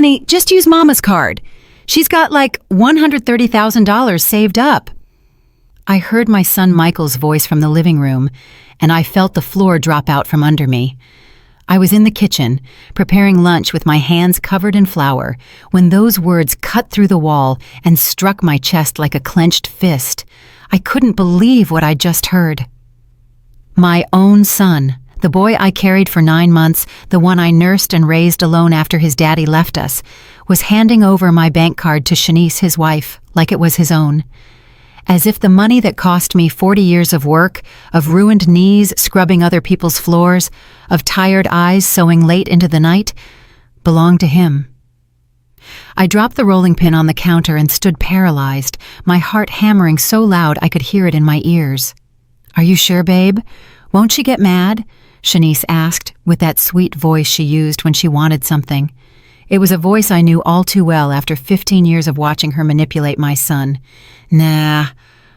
Honey, just use Mama's card. She's got like $130,000 saved up. I heard my son Michael's voice from the living room, and I felt the floor drop out from under me. I was in the kitchen, preparing lunch with my hands covered in flour, when those words cut through the wall and struck my chest like a clenched fist. I couldn't believe what I'd just heard. My own son, the boy I carried for 9 months, the one I nursed and raised alone after his daddy left us, was handing over my bank card to Shanice, his wife, like it was his own. As if the money that cost me 40 years of work, of ruined knees scrubbing other people's floors, of tired eyes sewing late into the night, belonged to him. I dropped the rolling pin on the counter and stood paralyzed, my heart hammering so loud I could hear it in my ears. "Are you sure, babe? Won't she get mad?" Shanice asked, with that sweet voice she used when she wanted something. It was a voice I knew all too well after 15 years of watching her manipulate my son. "Nah,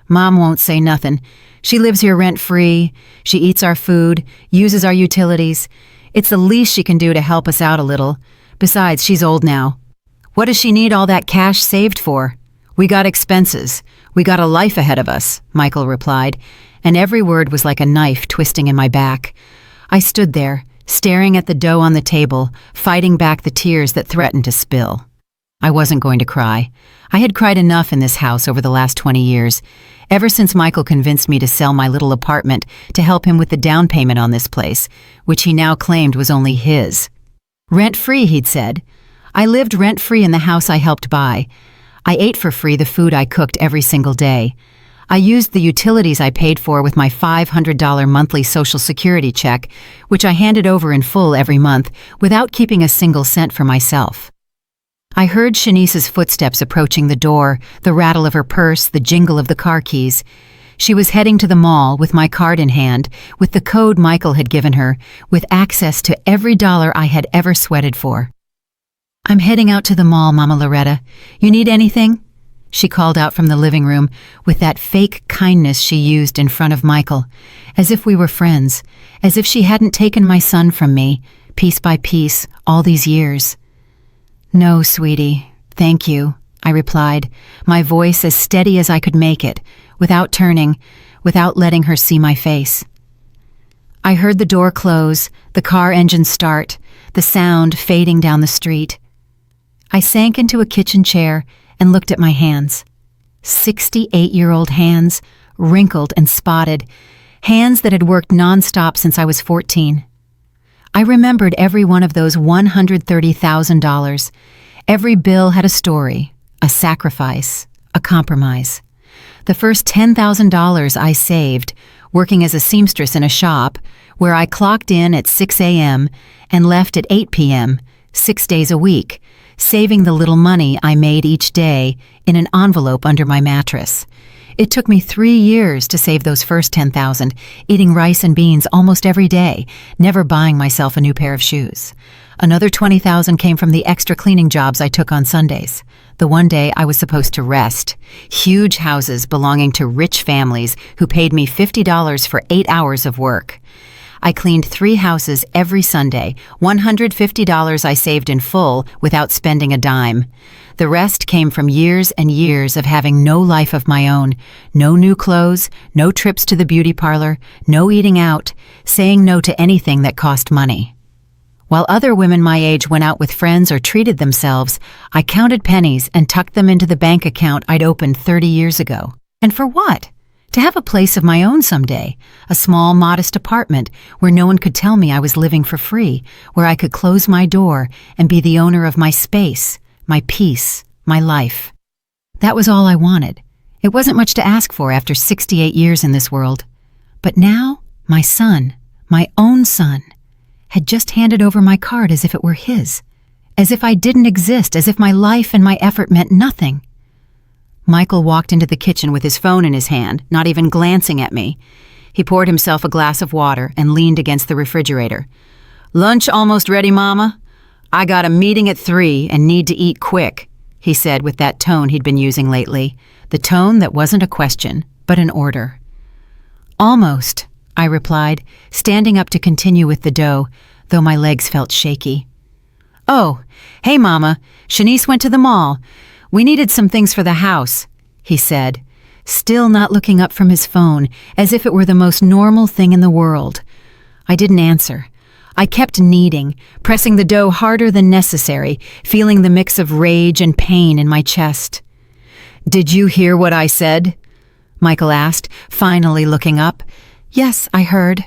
Mom won't say nothin'. She lives here rent-free. She eats our food, uses our utilities. It's the least she can do to help us out a little. Besides, she's old now. What does she need all that cash saved for? We got expenses. We got a life ahead of us," Michael replied, and every word was like a knife twisting in my back. I stood there, staring at the dough on the table, fighting back the tears that threatened to spill. I wasn't going to cry. I had cried enough in this house over the last 20 years, ever since Michael convinced me to sell my little apartment to help him with the down payment on this place, which he now claimed was only his. Rent-free, he'd said. I lived rent-free in the house I helped buy. I ate for free the food I cooked every single day. I used the utilities I paid for with my $500 monthly Social Security check, which I handed over in full every month without keeping a single cent for myself. I heard Shanice's footsteps approaching the door, the rattle of her purse, the jingle of the car keys. She was heading to the mall with my card in hand, with the code Michael had given her, with access to every dollar I had ever sweated for. "I'm heading out to the mall, Mama Loretta. You need anything?" She called out from the living room with that fake kindness she used in front of Michael, as if we were friends, as if she hadn't taken my son from me, piece by piece, all these years. "No, sweetie, thank you," I replied, my voice as steady as I could make it, without turning, without letting her see my face. I heard the door close, the car engine start, the sound fading down the street. I sank into a kitchen chair and looked at my hands. 68-year-old hands, wrinkled and spotted, hands that had worked nonstop since I was 14. I remembered every one of those $130,000. Every bill had a story, a sacrifice, a compromise. The first $10,000 I saved, working as a seamstress in a shop, where I clocked in at 6 a.m. and left at 8 p.m., 6 days a week, saving the little money I made each day in an envelope under my mattress. It took me 3 years to save those first $10,000, eating rice and beans almost every day, never buying myself a new pair of shoes. Another $20,000 came from the extra cleaning jobs I took on Sundays. The one day I was supposed to rest. Huge houses belonging to rich families who paid me $50 for 8 hours of work. I cleaned 3 houses every Sunday, $150 I saved in full without spending a dime. The rest came from years and years of having no life of my own, no new clothes, no trips to the beauty parlor, no eating out, saying no to anything that cost money. While other women my age went out with friends or treated themselves, I counted pennies and tucked them into the bank account I'd opened 30 years ago. And for what? To have a place of my own someday, a small, modest apartment where no one could tell me I was living for free, where I could close my door and be the owner of my space, my peace, my life. That was all I wanted. It wasn't much to ask for after 68 years in this world. But now, my son, my own son, had just handed over my card as if it were his, as if I didn't exist, as if my life and my effort meant nothing. Michael walked into the kitchen with his phone in his hand, not even glancing at me. He poured himself a glass of water and leaned against the refrigerator. "Lunch almost ready, Mama? I got a meeting at 3 and need to eat quick," he said with that tone he'd been using lately, the tone that wasn't a question, but an order. "Almost," I replied, standing up to continue with the dough, though my legs felt shaky. "Oh, hey Mama, Shanice went to the mall. We needed some things for the house," he said, still not looking up from his phone, as if it were the most normal thing in the world. I didn't answer. I kept kneading, pressing the dough harder than necessary, feeling the mix of rage and pain in my chest. "Did you hear what I said?" Michael asked, finally looking up. "Yes, I heard,"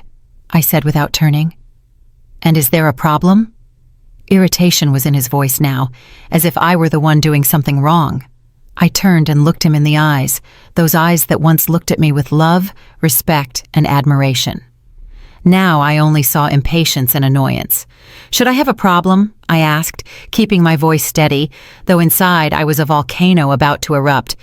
I said without turning. "And is there a problem?" Irritation was in his voice now, as if I were the one doing something wrong. I turned and looked him in the eyes, those eyes that once looked at me with love, respect, and admiration. Now I only saw impatience and annoyance. "Should I have a problem?" I asked, keeping my voice steady, though inside I was a volcano about to erupt.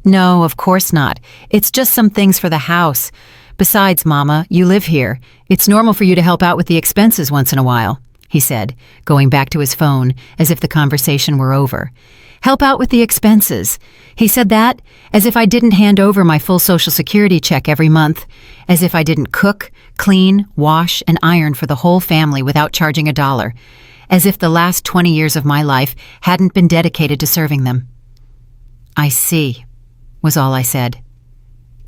"No, of course not. It's just some things for the house. Besides, Mama, you live here. It's normal for you to help out with the expenses once in a while," he said, going back to his phone as if the conversation were over. "Help out with the expenses." He said that as if I didn't hand over my full Social Security check every month, as if I didn't cook, clean, wash, and iron for the whole family without charging $1, as if the last 20 years of my life hadn't been dedicated to serving them. "I see," was all I said,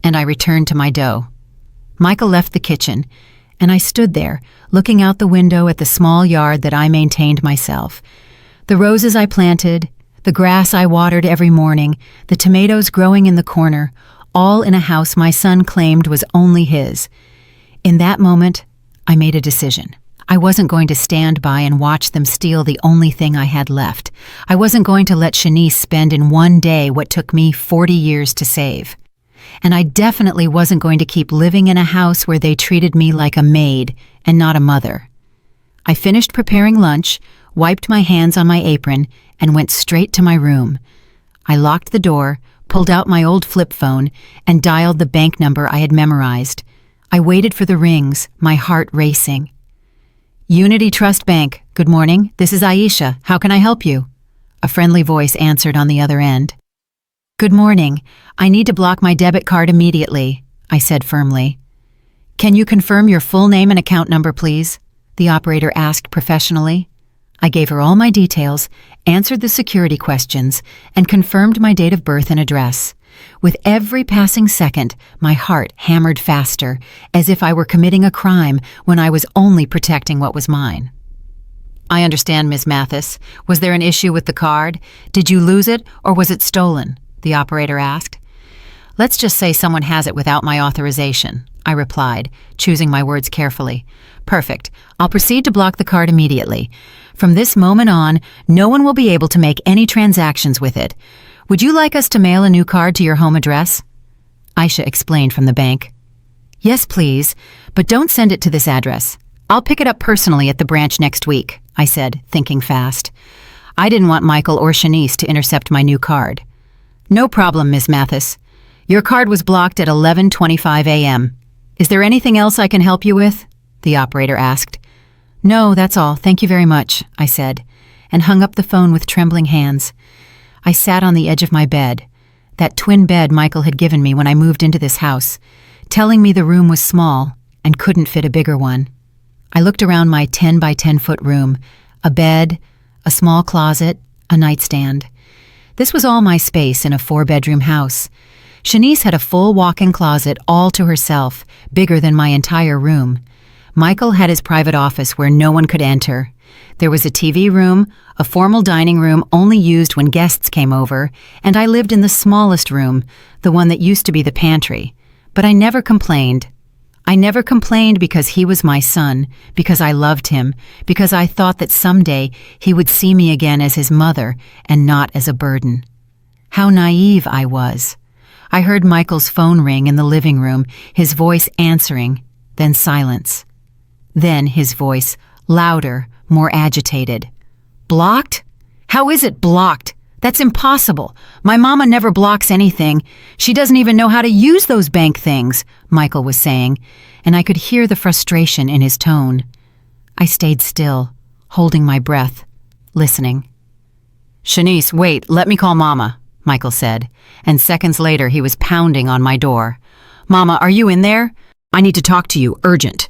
and I returned to my dough. Michael left the kitchen, and I stood there, looking out the window at the small yard that I maintained myself. The roses I planted, the grass I watered every morning, the tomatoes growing in the corner, all in a house my son claimed was only his. In that moment, I made a decision. I wasn't going to stand by and watch them steal the only thing I had left. I wasn't going to let Shanice spend in one day what took me 40 years to save. And I definitely wasn't going to keep living in a house where they treated me like a maid and not a mother. I finished preparing lunch, wiped my hands on my apron, and went straight to my room. I locked the door, pulled out my old flip phone, and dialed the bank number I had memorized. I waited for the rings, my heart racing. "Unity Trust Bank, good morning. This is Aisha. How can I help you?" A friendly voice answered on the other end. "Good morning. I need to block my debit card immediately," I said firmly. "Can you confirm your full name and account number, please?" the operator asked professionally. I gave her all my details, answered the security questions, and confirmed my date of birth and address. With every passing second, my heart hammered faster, as if I were committing a crime when I was only protecting what was mine. "I understand, Ms. Mathis. Was there an issue with the card? Did you lose it, or was it stolen?" the operator asked. "Let's just say someone has it without my authorization," I replied, choosing my words carefully. "Perfect. I'll proceed to block the card immediately. From this moment on, no one will be able to make any transactions with it. Would you like us to mail a new card to your home address?" Aisha explained from the bank. "Yes, please, but don't send it to this address. I'll pick it up personally at the branch next week," I said, thinking fast. I didn't want Michael or Shanice to intercept my new card. "No problem, Ms. Mathis. Your card was blocked at 11:25 a.m. Is there anything else I can help you with?" the operator asked. "No, that's all. Thank you very much," I said, and hung up the phone with trembling hands. I sat on the edge of my bed, that twin bed Michael had given me when I moved into this house, telling me the room was small and couldn't fit a bigger one. I looked around my 10 by 10 foot room, a bed, a small closet, a nightstand. This was all my space in a 4-bedroom house. Shanice had a full walk-in closet all to herself, bigger than my entire room. Michael had his private office where no one could enter. There was a TV room, a formal dining room only used when guests came over, and I lived in the smallest room, the one that used to be the pantry. But I never complained. I never complained because he was my son, because I loved him, because I thought that someday he would see me again as his mother and not as a burden. How naive I was. I heard Michael's phone ring in the living room, his voice answering, then silence. Then his voice, louder, more agitated. "Blocked? How is it blocked? That's impossible. My mama never blocks anything. She doesn't even know how to use those bank things," Michael was saying, and I could hear the frustration in his tone. I stayed still, holding my breath, listening. "Shanice, wait, let me call Mama," Michael said, and seconds later he was pounding on my door. "Mama, are you in there? I need to talk to you, urgent."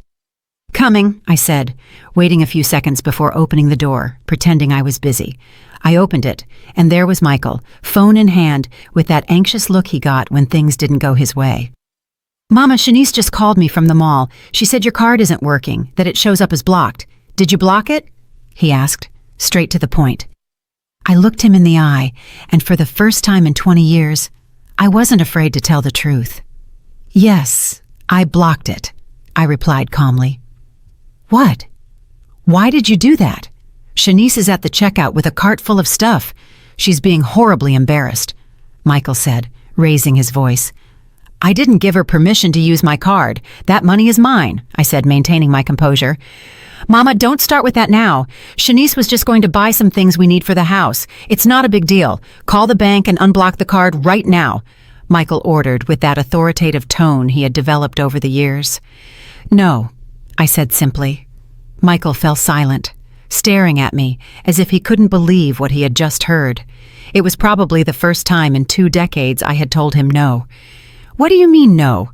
"Coming," I said, waiting a few seconds before opening the door, pretending I was busy. I opened it, and there was Michael, phone in hand, with that anxious look he got when things didn't go his way. "Mama, Shanice just called me from the mall. She said your card isn't working, that it shows up as blocked. Did you block it?" he asked, straight to the point. I looked him in the eye, and for the first time in 20 years, I wasn't afraid to tell the truth. "Yes, I blocked it," I replied calmly. "What? Why did you do that? Shanice is at the checkout with a cart full of stuff. She's being horribly embarrassed," Michael said, raising his voice. "I didn't give her permission to use my card. That money is mine," I said, maintaining my composure. "Mama, don't start with that now. Shanice was just going to buy some things we need for the house. It's not a big deal. Call the bank and unblock the card right now," Michael ordered with that authoritative tone he had developed over the years. "No," I said simply. Michael fell silent, staring at me as if he couldn't believe what he had just heard. It was probably the first time in 2 decades I had told him no. "What do you mean no?"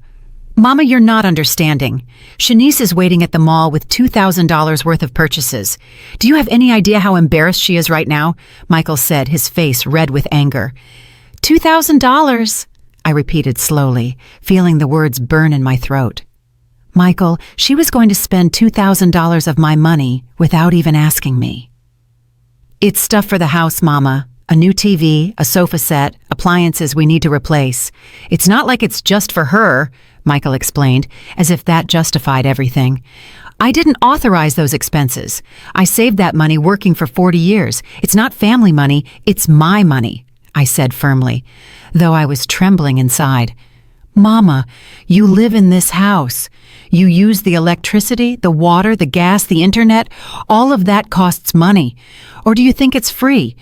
"Mama, you're not understanding. Shanice is waiting at the mall with $2,000 worth of purchases. Do you have any idea how embarrassed she is right now?" Michael said, his face red with anger. $2,000, I repeated slowly, feeling the words burn in my throat. "Michael, she was going to spend $2,000 of my money without even asking me." "It's stuff for the house, Mama. A new TV, a sofa set, appliances we need to replace. It's not like it's just for her," Michael explained, as if that justified everything. "I didn't authorize those expenses. I saved that money working for 40 years. It's not family money, it's my money," I said firmly, though I was trembling inside. "Mama, you live in this house. You use the electricity, the water, the gas, the internet. All of that costs money. Or do you think it's free?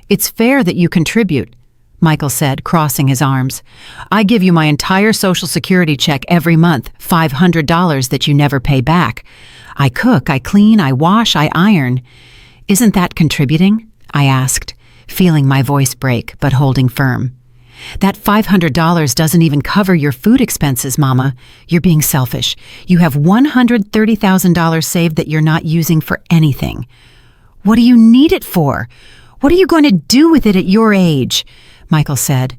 It's fair that you contribute," Michael said, crossing his arms. "I give you my entire Social Security check every month, $500 that you never pay back. I cook, I clean, I wash, I iron. Isn't that contributing?" I asked, feeling my voice break but holding firm. "That $500 doesn't even cover your food expenses, Mama. You're being selfish. You have $130,000 saved that you're not using for anything. What do you need it for? What are you going to do with it at your age?" Michael said,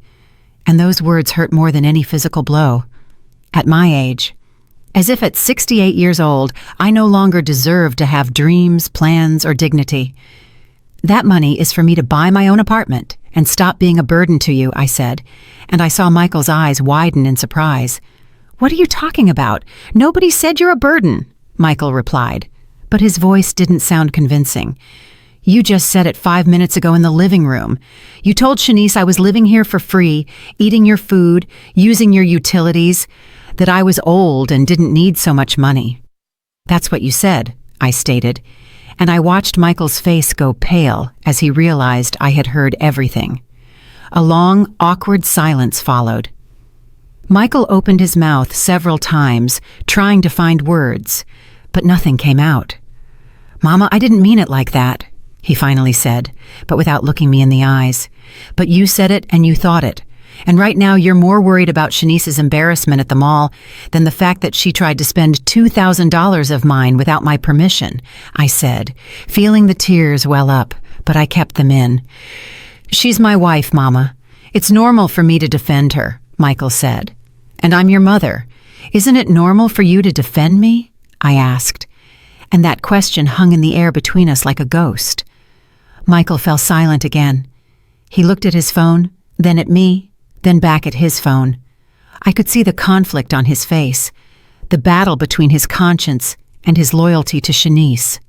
and those words hurt more than any physical blow. At my age, as if at 68 years old, I no longer deserved to have dreams, plans, or dignity. "That money is for me to buy my own apartment and stop being a burden to you," I said, and I saw Michael's eyes widen in surprise. "What are you talking about? Nobody said you're a burden," Michael replied, but his voice didn't sound convincing. "You just said it 5 minutes ago in the living room. You told Shanice I was living here for free, eating your food, using your utilities, that I was old and didn't need so much money." "That's what you said," I stated, and I watched Michael's face go pale as he realized I had heard everything. A long, awkward silence followed. Michael opened his mouth several times, trying to find words, but nothing came out. "Mama, I didn't mean it like that," he finally said, but without looking me in the eyes. "But you said it and you thought it. And right now you're more worried about Shanice's embarrassment at the mall than the fact that she tried to spend $2,000 of mine without my permission," I said, feeling the tears well up, but I kept them in. "She's my wife, Mama. It's normal for me to defend her," Michael said. "And I'm your mother. Isn't it normal for you to defend me?" I asked, and that question hung in the air between us like a ghost. Michael fell silent again. He looked at his phone, then at me, then back at his phone. I could see the conflict on his face, the battle between his conscience and his loyalty to Shanice.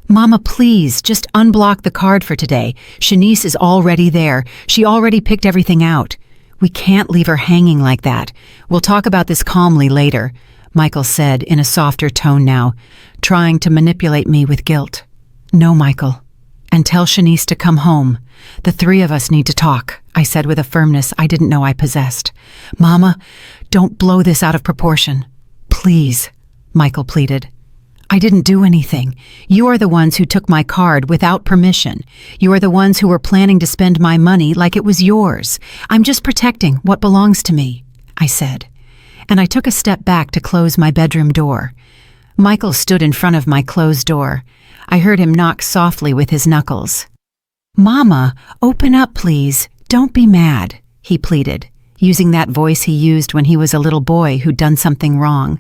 "Mama, please, just unblock the card for today. Shanice is already there. She already picked everything out. We can't leave her hanging like that. We'll talk about this calmly later," Michael said in a softer tone now, trying to manipulate me with guilt. "No, Michael. And tell Shanice to come home. The 3 of us need to talk," I said with a firmness I didn't know I possessed. "Mama, don't blow this out of proportion. Please," Michael pleaded. "I didn't do anything. You are the ones who took my card without permission. You are the ones who were planning to spend my money like it was yours. I'm just protecting what belongs to me," I said, and I took a step back to close my bedroom door. Michael stood in front of my closed door. I heard him knock softly with his knuckles. "Mama, open up, please. Don't be mad," he pleaded, using that voice he used when he was a little boy who'd done something wrong.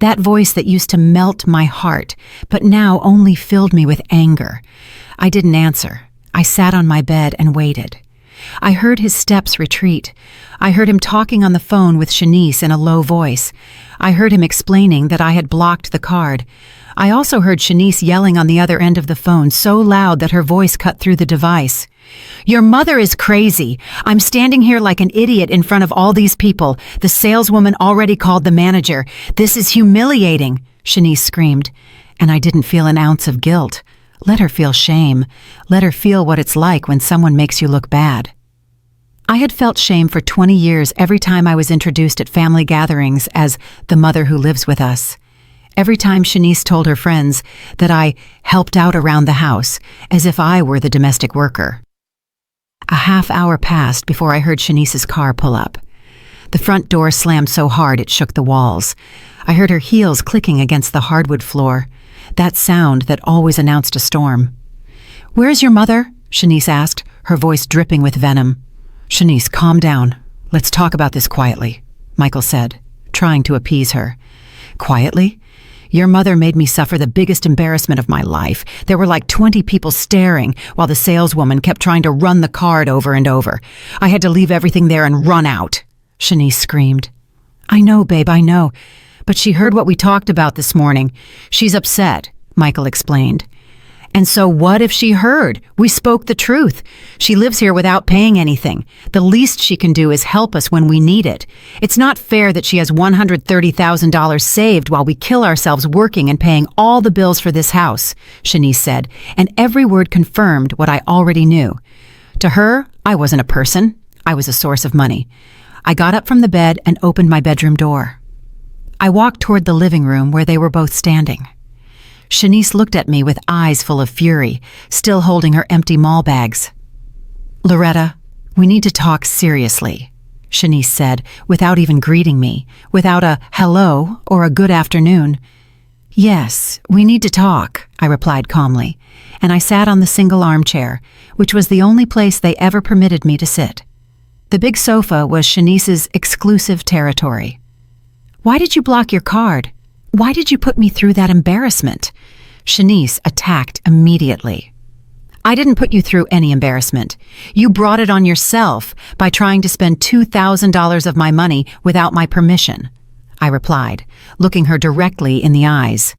That voice that used to melt my heart, but now only filled me with anger. I didn't answer. I sat on my bed and waited. I heard his steps retreat. I heard him talking on the phone with Shanice in a low voice. I heard him explaining that I had blocked the card. I also heard Shanice yelling on the other end of the phone so loud that her voice cut through the device. "Your mother is crazy. I'm standing here like an idiot in front of all these people. The saleswoman already called the manager. This is humiliating," Shanice screamed. And I didn't feel an ounce of guilt. Let her feel shame. Let her feel what it's like when someone makes you look bad. I had felt shame for 20 years every time I was introduced at family gatherings as the mother who lives with us. Every time Shanice told her friends that I helped out around the house, as if I were the domestic worker. A half hour passed before I heard Shanice's car pull up. The front door slammed so hard it shook the walls. I heard her heels clicking against the hardwood floor, that sound that always announced a storm. "Where's your mother?" Shanice asked, her voice dripping with venom. "Shanice, calm down. Let's talk about this quietly," Michael said, trying to appease her. "Quietly? Your mother made me suffer the biggest embarrassment of my life. There were like 20 people staring while the saleswoman kept trying to run the card over and over. I had to leave everything there and run out," Shanice screamed. "I know, babe, I know. But she heard what we talked about this morning. She's upset," Michael explained. "And so what if she heard? We spoke the truth. She lives here without paying anything. The least she can do is help us when we need it. It's not fair that she has $130,000 saved while we kill ourselves working and paying all the bills for this house," Shanice said, and every word confirmed what I already knew. To her, I wasn't a person. I was a source of money. I got up from the bed and opened my bedroom door. I walked toward the living room where they were both standing. Shanice looked at me with eyes full of fury, still holding her empty mall bags. "Loretta, we need to talk seriously," Shanice said, without even greeting me, without a hello or a good afternoon. "Yes, we need to talk," I replied calmly, and I sat on the single armchair, which was the only place they ever permitted me to sit. The big sofa was Shanice's exclusive territory. "Why did you block your card? Why did you put me through that embarrassment?" Shanice attacked immediately. "I didn't put you through any embarrassment. You brought it on yourself by trying to spend $2,000 of my money without my permission," I replied, looking her directly in the eyes.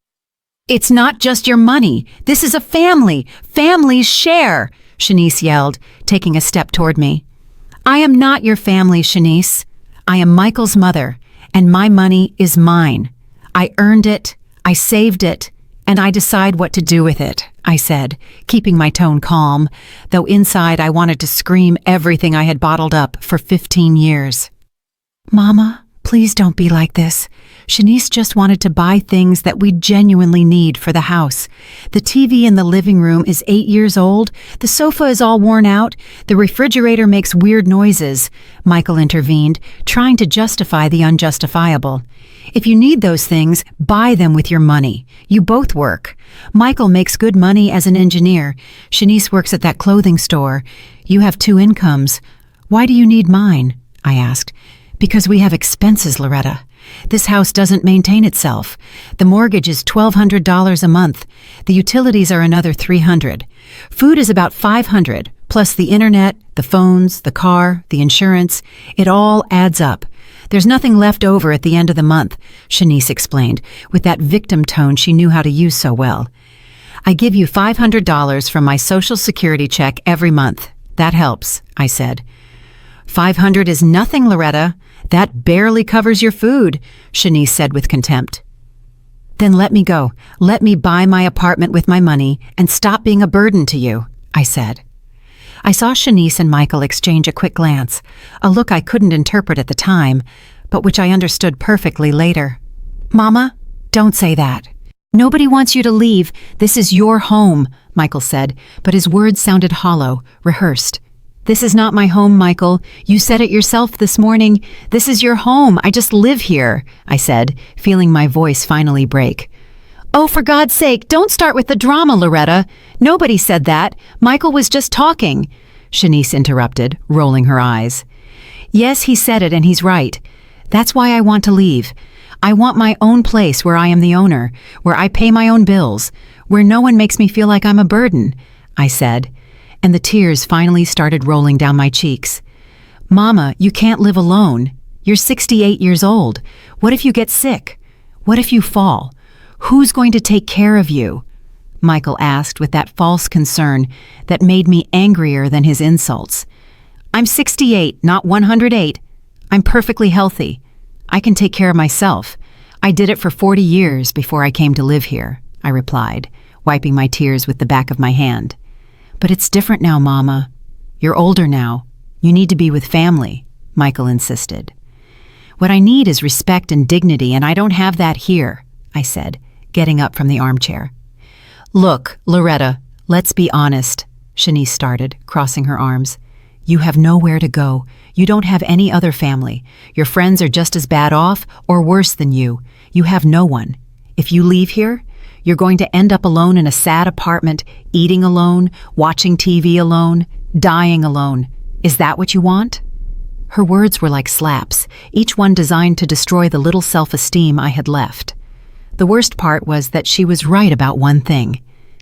"It's not just your money. This is a family. Families share," Shanice yelled, taking a step toward me. "I am not your family, Shanice. I am Michael's mother, and my money is mine. I earned it, I saved it, and I decide what to do with it," I said, keeping my tone calm, though inside I wanted to scream everything I had bottled up for 15 years. "Mama, please don't be like this. Shanice just wanted to buy things that we genuinely need for the house. The TV in the living room is 8 years old, the sofa is all worn out, the refrigerator makes weird noises," Michael intervened, trying to justify the unjustifiable. "If you need those things, buy them with your money. You both work. Michael makes good money as an engineer. Shanice works at that clothing store. You have 2 incomes. Why do you need mine?" I asked. "Because we have expenses, Loretta. This house doesn't maintain itself. The mortgage is $1,200 a month. The utilities are another $300. Food is about $500, plus the internet, the phones, the car, the insurance. It all adds up. There's nothing left over at the end of the month," Shanice explained, with that victim tone she knew how to use so well. "I give you $500 from my Social Security check every month. That helps," I said. "$500 is nothing, Loretta. That barely covers your food," Shanice said with contempt. "Then let me go. Let me buy my apartment with my money and stop being a burden to you," I said. I saw Shanice and Michael exchange a quick glance, a look I couldn't interpret at the time, but which I understood perfectly later. "Mama, don't say that. Nobody wants you to leave. This is your home," Michael said, but his words sounded hollow, rehearsed. "This is not my home, Michael. You said it yourself this morning. This is your home. I just live here," I said, feeling my voice finally break. Oh, for God's sake, don't start with the drama, Loretta. Nobody said that. Michael was just talking, Shanice interrupted, rolling her eyes. Yes, he said it and he's right. That's why I want to leave. I want my own place where I am the owner, where I pay my own bills, where no one makes me feel like I'm a burden, I said, and the tears finally started rolling down my cheeks. Mama, you can't live alone. You're 68 years old. What if you get sick? What if you fall? Who's going to take care of you? Michael asked with that false concern that made me angrier than his insults. I'm 68, not 108. I'm perfectly healthy. I can take care of myself. I did it for 40 years before I came to live here, I replied, wiping my tears with the back of my hand. But it's different now, Mama. You're older now. You need to be with family, Michael insisted. What I need is respect and dignity, and I don't have that here, I said, getting up from the armchair. Look, Loretta, let's be honest, Shanice started, crossing her arms. You have nowhere to go. You don't have any other family. Your friends are just as bad off or worse than you. You have no one. If you leave here, you're going to end up alone in a sad apartment, eating alone, watching TV alone, dying alone. Is that what you want? Her words were like slaps, each one designed to destroy the little self-esteem I had left. The worst part was that she was right about one thing.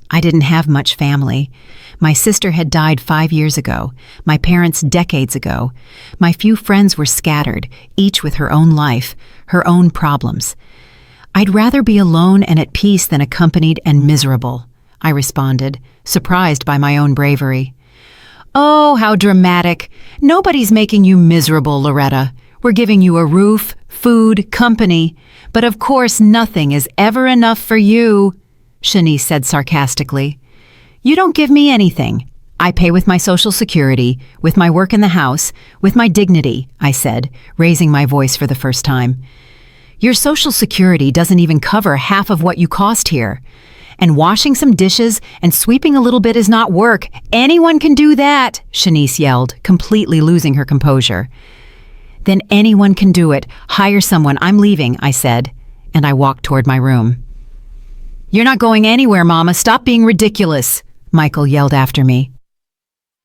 I didn't have much family. My sister had died 5 years ago, my parents decades ago. My few friends were scattered, each with her own life, her own problems. I'd rather be alone and at peace than accompanied and miserable, I responded, surprised by my own bravery. Oh, how dramatic. Nobody's making you miserable, Loretta. We're giving you a roof, food, company. But of course nothing is ever enough for you, Shanice said sarcastically. You don't give me anything. I pay with my Social Security, with my work in the house, with my dignity, I said, raising my voice for the first time. Your Social Security doesn't even cover half of what you cost here. And washing some dishes and sweeping a little bit is not work. Anyone can do that, Shanice yelled, completely losing her composure. Then anyone can do it. Hire someone. I'm leaving, I said, and I walked toward my room. You're not going anywhere, Mama. Stop being ridiculous, Michael yelled after me.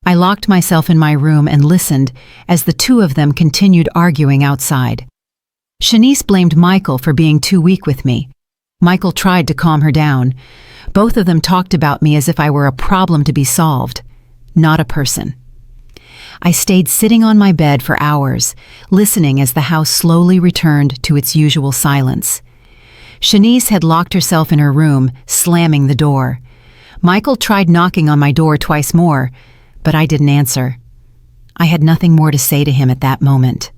I locked myself in my room and listened as the two of them continued arguing outside. Shanice blamed Michael for being too weak with me. Michael tried to calm her down. Both of them talked about me as if I were a problem to be solved, not a person. I stayed sitting on my bed for hours, listening as the house slowly returned to its usual silence. Shanice had locked herself in her room, slamming the door. Michael tried knocking on my door twice more, but I didn't answer. I had nothing more to say to him at that moment.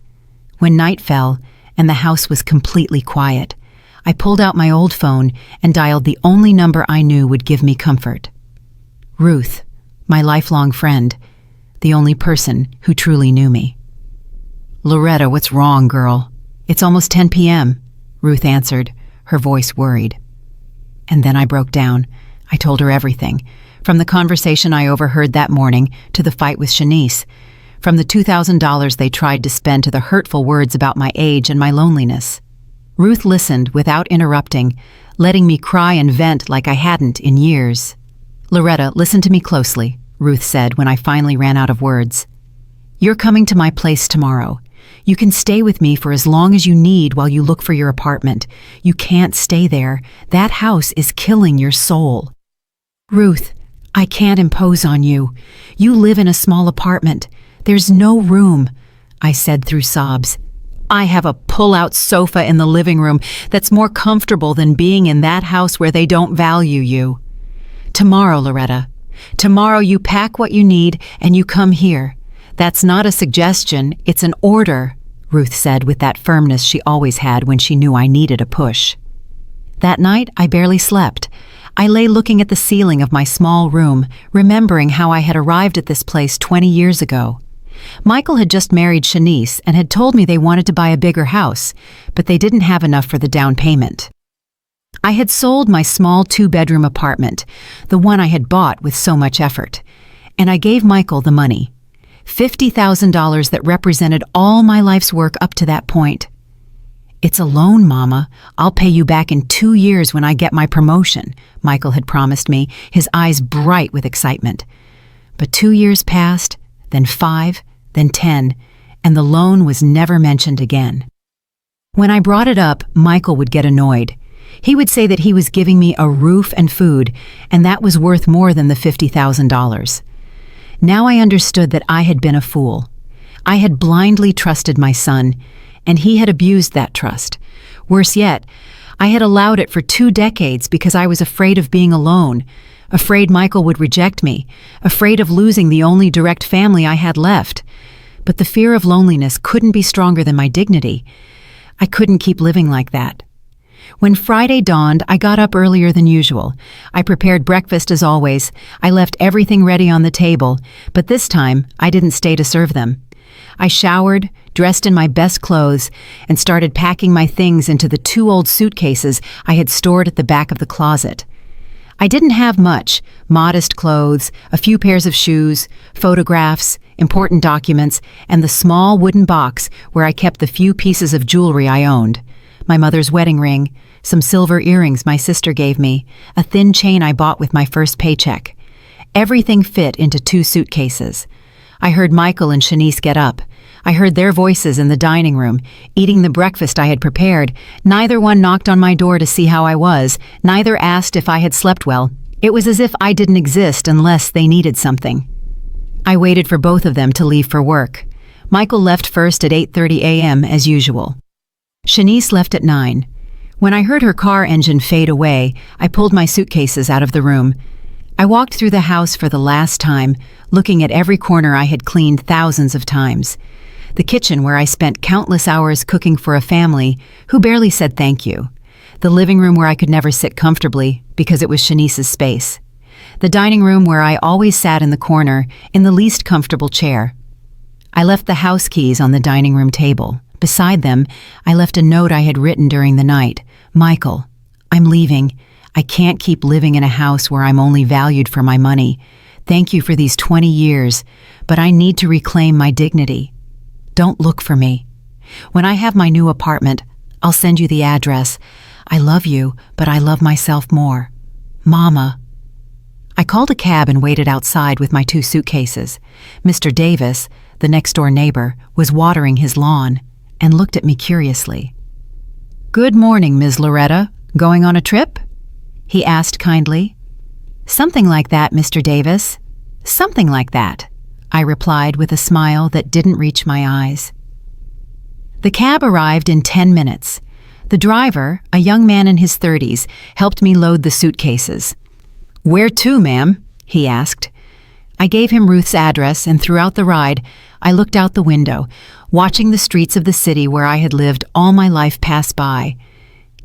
When night fell and the house was completely quiet, I pulled out my old phone and dialed the only number I knew would give me comfort. Ruth, my lifelong friend, the only person who truly knew me. Loretta, what's wrong, girl? It's almost 10 p.m., Ruth answered, her voice worried. And then I broke down. I told her everything, from the conversation I overheard that morning to the fight with Shanice, from the $2,000 they tried to spend to the hurtful words about my age and my loneliness. Ruth listened without interrupting, letting me cry and vent like I hadn't in years. Loretta, listen to me closely, Ruth said when I finally ran out of words. You're coming to my place tomorrow. You can stay with me for as long as you need while you look for your apartment. You can't stay there. That house is killing your soul. Ruth, I can't impose on you. You live in a small apartment. There's no room, I said through sobs. I have a pull-out sofa in the living room that's more comfortable than being in that house where they don't value you. Tomorrow, Loretta. Tomorrow you pack what you need and you come here. That's not a suggestion, it's an order, Ruth said with that firmness she always had when she knew I needed a push. That night, I barely slept. I lay looking at the ceiling of my small room, remembering how I had arrived at this place 20 years ago. Michael had just married Shanice and had told me they wanted to buy a bigger house, but they didn't have enough for the down payment. I had sold my small 2-bedroom apartment, the one I had bought with so much effort, and I gave Michael the money, $50,000 that represented all my life's work up to that point. "It's a loan, Mama. I'll pay you back in 2 years when I get my promotion," Michael had promised me, his eyes bright with excitement. But 2 years passed, then 5, then 10, and the loan was never mentioned again. When I brought it up, Michael would get annoyed. He would say that he was giving me a roof and food, and that was worth more than the $50,000. Now I understood that I had been a fool. I had blindly trusted my son, and he had abused that trust. Worse yet, I had allowed it for 2 decades because I was afraid of being alone, afraid Michael would reject me, afraid of losing the only direct family I had left. But the fear of loneliness couldn't be stronger than my dignity. I couldn't keep living like that. When Friday dawned, I got up earlier than usual. I prepared breakfast as always. I left everything ready on the table, but this time I didn't stay to serve them. I showered, dressed in my best clothes, and started packing my things into the 2 old suitcases I had stored at the back of the closet. I didn't have much: modest clothes, a few pairs of shoes, photographs, important documents, and the small wooden box where I kept the few pieces of jewelry I owned. My mother's wedding ring, some silver earrings my sister gave me, a thin chain I bought with my first paycheck. Everything fit into 2 suitcases. I heard Michael and Shanice get up. I heard their voices in the dining room, eating the breakfast I had prepared. Neither one knocked on my door to see how I was. Neither asked if I had slept well. It was as if I didn't exist unless they needed something. I waited for both of them to leave for work. Michael left first at 8:30 a.m. as usual. Shanice left at 9. When I heard her car engine fade away, I pulled my suitcases out of the room. I walked through the house for the last time, looking at every corner I had cleaned thousands of times. The kitchen where I spent countless hours cooking for a family who barely said thank you. The living room where I could never sit comfortably because it was Shanice's space. The dining room where I always sat in the corner, in the least comfortable chair. I left the house keys on the dining room table. Beside them, I left a note I had written during the night. "Michael, I'm leaving. I can't keep living in a house where I'm only valued for my money. Thank you for these 20 years, but I need to reclaim my dignity. Don't look for me. When I have my new apartment, I'll send you the address. I love you, but I love myself more. Mama." I called a cab and waited outside with my 2 suitcases. Mr. Davis, the next-door neighbor, was watering his lawn and looked at me curiously. "Good morning, Ms. Loretta. Going on a trip?" he asked kindly. "Something like that, Mr. Davis. Something like that," I replied with a smile that didn't reach my eyes. The cab arrived in 10 minutes. The driver, a young man in his 30s, helped me load the suitcases. "Where to, ma'am?" he asked. I gave him Ruth's address, and throughout the ride, I looked out the window, watching the streets of the city where I had lived all my life pass by.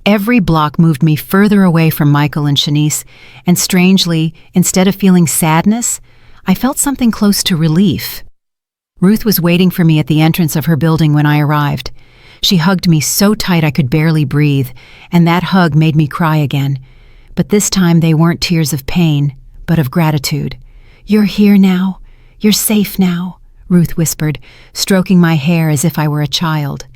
Every block moved me further away from Michael and Shanice, and strangely, instead of feeling sadness, I felt something close to relief. Ruth was waiting for me at the entrance of her building when I arrived. She hugged me so tight I could barely breathe, and that hug made me cry again. But this time they weren't tears of pain, but of gratitude. "You're here now. You're safe now," Ruth whispered, stroking my hair as if I were a child.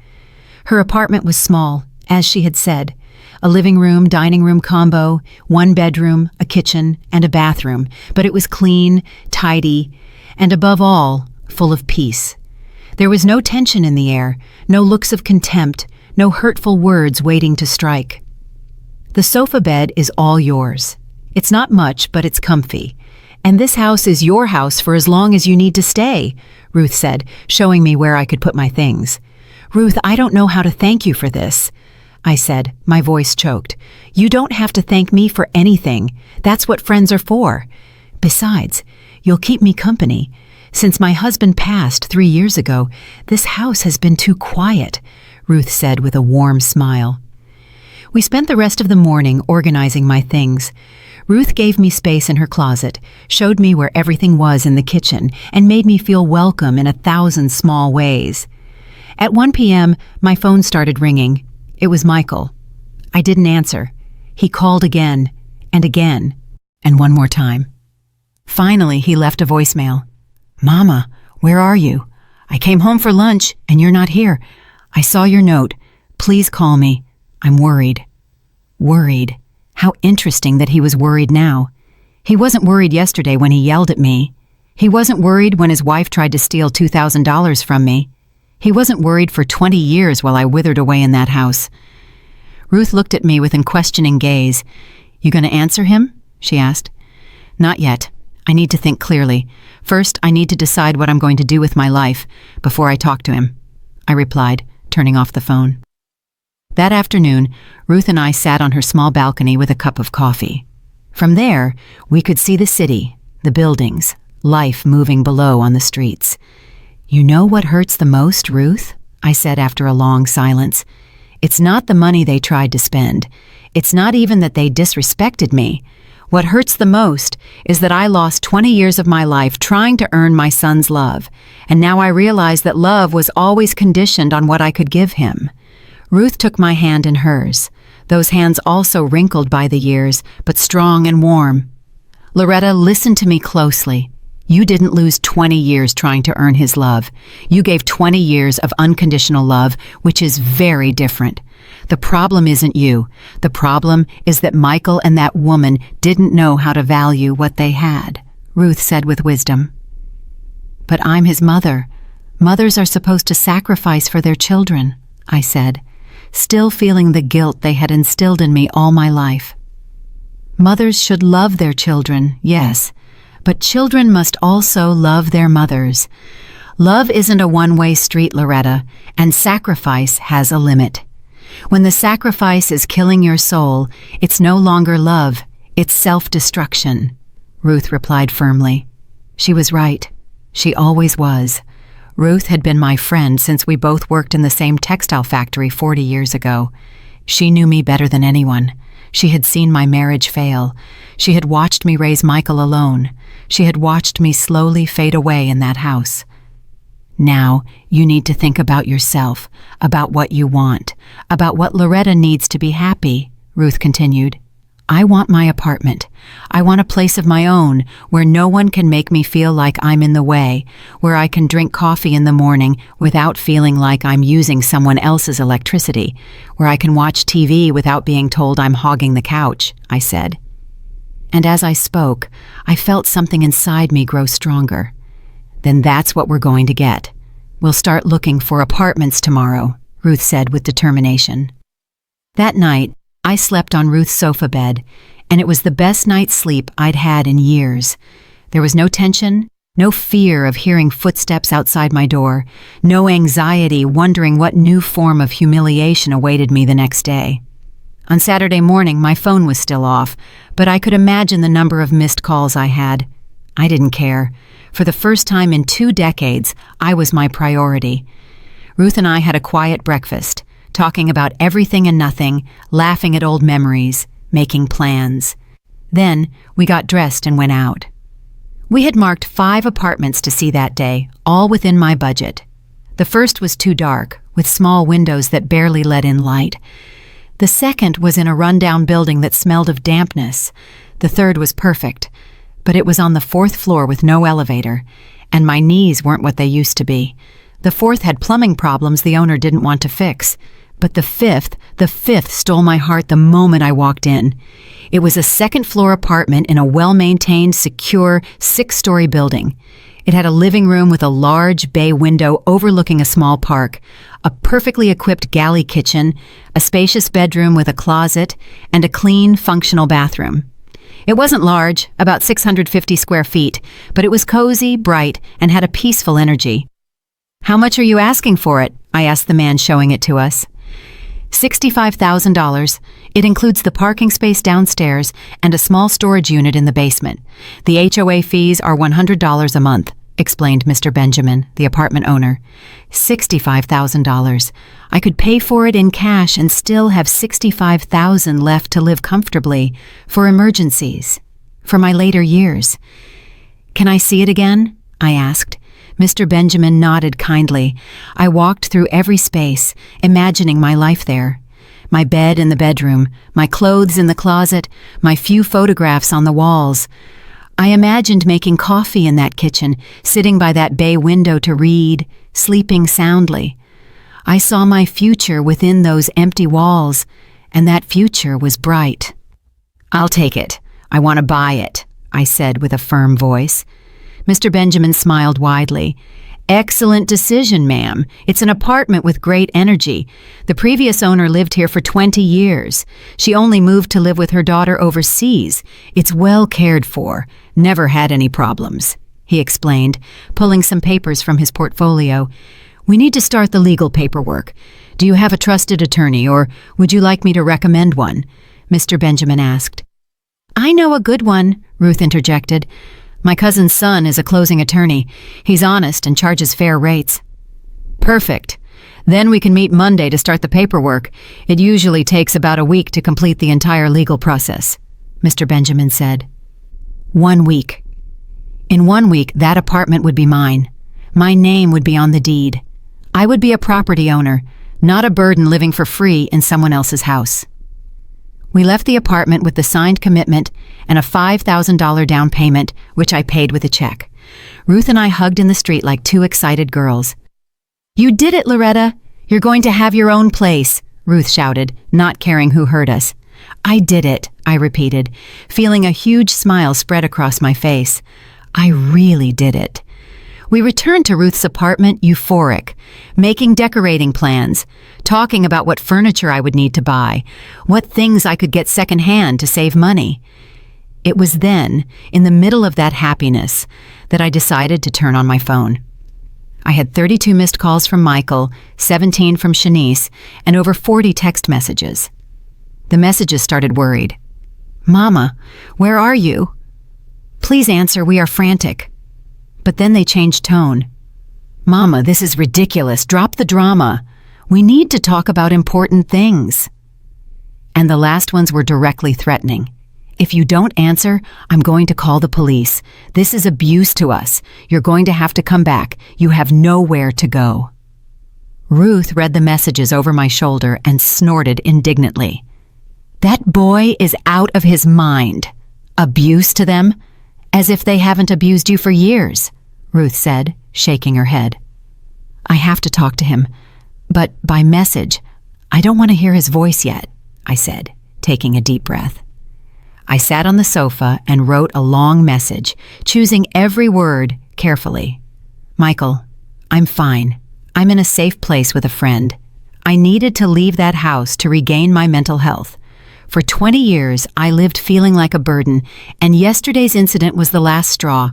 Her apartment was small, as she had said. A living room, dining room combo, 1 bedroom, a kitchen, and a bathroom, but it was clean, tidy, and above all, full of peace. There was no tension in the air, no looks of contempt, no hurtful words waiting to strike. "The sofa bed is all yours. It's not much, but it's comfy. And this house is your house for as long as you need to stay," Ruth said, showing me where I could put my things. "Ruth, I don't know how to thank you for this," I said, my voice choked. "You don't have to thank me for anything. That's what friends are for. Besides, you'll keep me company. Since my husband passed 3 years ago, this house has been too quiet," Ruth said with a warm smile. We spent the rest of the morning organizing my things. Ruth gave me space in her closet, showed me where everything was in the kitchen, and made me feel welcome in 1,000 small ways. At 1 p.m., my phone started ringing. It was Michael. I didn't answer. He called again, and one more time. Finally, he left a voicemail. "Mama, where are you? I came home for lunch, and you're not here. I saw your note. Please call me. I'm worried." Worried. How interesting that he was worried now. He wasn't worried yesterday when he yelled at me. He wasn't worried when his wife tried to steal $2,000 from me. He wasn't worried for 20 years while I withered away in that house. Ruth looked at me with a questioning gaze. "You going to answer him?" she asked. "Not yet. I need to think clearly. First, I need to decide what I'm going to do with my life before I talk to him," I replied, turning off the phone. That afternoon, Ruth and I sat on her small balcony with a cup of coffee. From there, we could see the city, the buildings, life moving below on the streets. "You know what hurts the most, Ruth?" I said after a long silence. "It's not the money they tried to spend. It's not even that they disrespected me. What hurts the most is that I lost 20 years of my life trying to earn my son's love, and now I realize that love was always conditioned on what I could give him." Ruth took my hand in hers, those hands also wrinkled by the years, but strong and warm. "Loretta, listen to me closely. You didn't lose 20 years trying to earn his love. You gave 20 years of unconditional love, which is very different. The problem isn't you. The problem is that Michael and that woman didn't know how to value what they had," Ruth said with wisdom. "But I'm his mother. Mothers are supposed to sacrifice for their children," I said, still feeling the guilt they had instilled in me all my life. "Mothers should love their children, yes, but children must also love their mothers. Love isn't a one-way street, Loretta, and sacrifice has a limit. When the sacrifice is killing your soul, it's no longer love, it's self-destruction," Ruth replied firmly. She was right. She always was. Ruth had been my friend since we both worked in the same textile factory 40 years ago. She knew me better than anyone. She had seen my marriage fail. She had watched me raise Michael alone. She had watched me slowly fade away in that house. "Now, you need to think about yourself, about what you want, about what Loretta needs to be happy," Ruth continued. "I want my apartment. I want a place of my own where no one can make me feel like I'm in the way, where I can drink coffee in the morning without feeling like I'm using someone else's electricity, where I can watch TV without being told I'm hogging the couch," I said. And as I spoke, I felt something inside me grow stronger. "Then that's what we're going to get. We'll start looking for apartments tomorrow," Ruth said with determination. That night, I slept on Ruth's sofa bed, and it was the best night's sleep I'd had in years. There was no tension, no fear of hearing footsteps outside my door, no anxiety wondering what new form of humiliation awaited me the next day. On Saturday morning, my phone was still off, but I could imagine the number of missed calls I had. I didn't care. For the first time in 2 decades, I was my priority. Ruth and I had a quiet breakfast, talking about everything and nothing, laughing at old memories, making plans. Then we got dressed and went out. We had marked 5 apartments to see that day, all within my budget. The first was too dark, with small windows that barely let in light. The second was in a rundown building that smelled of dampness. The third was perfect, but it was on the 4th floor with no elevator, and my knees weren't what they used to be. The 4th had plumbing problems the owner didn't want to fix. But the fifth stole my heart the moment I walked in. It was a 2nd-floor apartment in a well-maintained, secure, 6-story building. It had a living room with a large bay window overlooking a small park, a perfectly equipped galley kitchen, a spacious bedroom with a closet, and a clean, functional bathroom. It wasn't large, about 650 square feet, but it was cozy, bright, and had a peaceful energy. "How much are you asking for it?" I asked the man showing it to us. $65,000. It includes the parking space downstairs and a small storage unit in the basement. The HOA fees are $100 a month, explained Mr. Benjamin, the apartment owner. $65,000. I could pay for it in cash and still have $65,000 left to live comfortably, for emergencies, for my later years. "Can I see it again?" I asked. Mr. Benjamin nodded kindly. I walked through every space, imagining my life there. My bed in the bedroom, my clothes in the closet, my few photographs on the walls. I imagined making coffee in that kitchen, sitting by that bay window to read, sleeping soundly. I saw my future within those empty walls, and that future was bright. "I'll take it. I want to buy it," I said with a firm voice. Mr. Benjamin smiled widely. "Excellent decision, ma'am. It's an apartment with great energy. The previous owner lived here for 20 years. She only moved to live with her daughter overseas. It's well cared for. Never had any problems," he explained, pulling some papers from his portfolio. "We need to start the legal paperwork. Do you have a trusted attorney, or would you like me to recommend one?" Mr. Benjamin asked. "I know a good one," Ruth interjected. "My cousin's son is a closing attorney. He's honest and charges fair rates." "Perfect. Then we can meet Monday to start the paperwork. It usually takes about a week to complete the entire legal process," Mr. Benjamin said. 1 week. In 1 week, that apartment would be mine. My name would be on the deed. I would be a property owner, not a burden living for free in someone else's house. We left the apartment with the signed commitment and a $5,000 down payment, which I paid with a check. Ruth and I hugged in the street like two excited girls. "You did it, Loretta! You're going to have your own place," Ruth shouted, not caring who heard us. "I did it," I repeated, feeling a huge smile spread across my face. I really did it. We returned to Ruth's apartment euphoric, making decorating plans, talking about what furniture I would need to buy, what things I could get secondhand to save money. It was then, in the middle of that happiness, that I decided to turn on my phone. I had 32 missed calls from Michael, 17 from Shanice, and over 40 text messages. The messages started worried. "Mama, where are you? Please answer, we are frantic." But then they changed tone. "Mama, this is ridiculous. Drop the drama. We need to talk about important things." And the last ones were directly threatening. "If you don't answer, I'm going to call the police. This is abuse to us. You're going to have to come back. You have nowhere to go." Ruth read the messages over my shoulder and snorted indignantly. "That boy is out of his mind. Abuse to them? As if they haven't abused you for years," Ruth said, shaking her head. "I have to talk to him, but by message. I don't want to hear his voice yet," I said, taking a deep breath. I sat on the sofa and wrote a long message, choosing every word carefully. "Michael, I'm fine. I'm in a safe place with a friend. I needed to leave that house to regain my mental health. For 20 years, I lived feeling like a burden, and yesterday's incident was the last straw.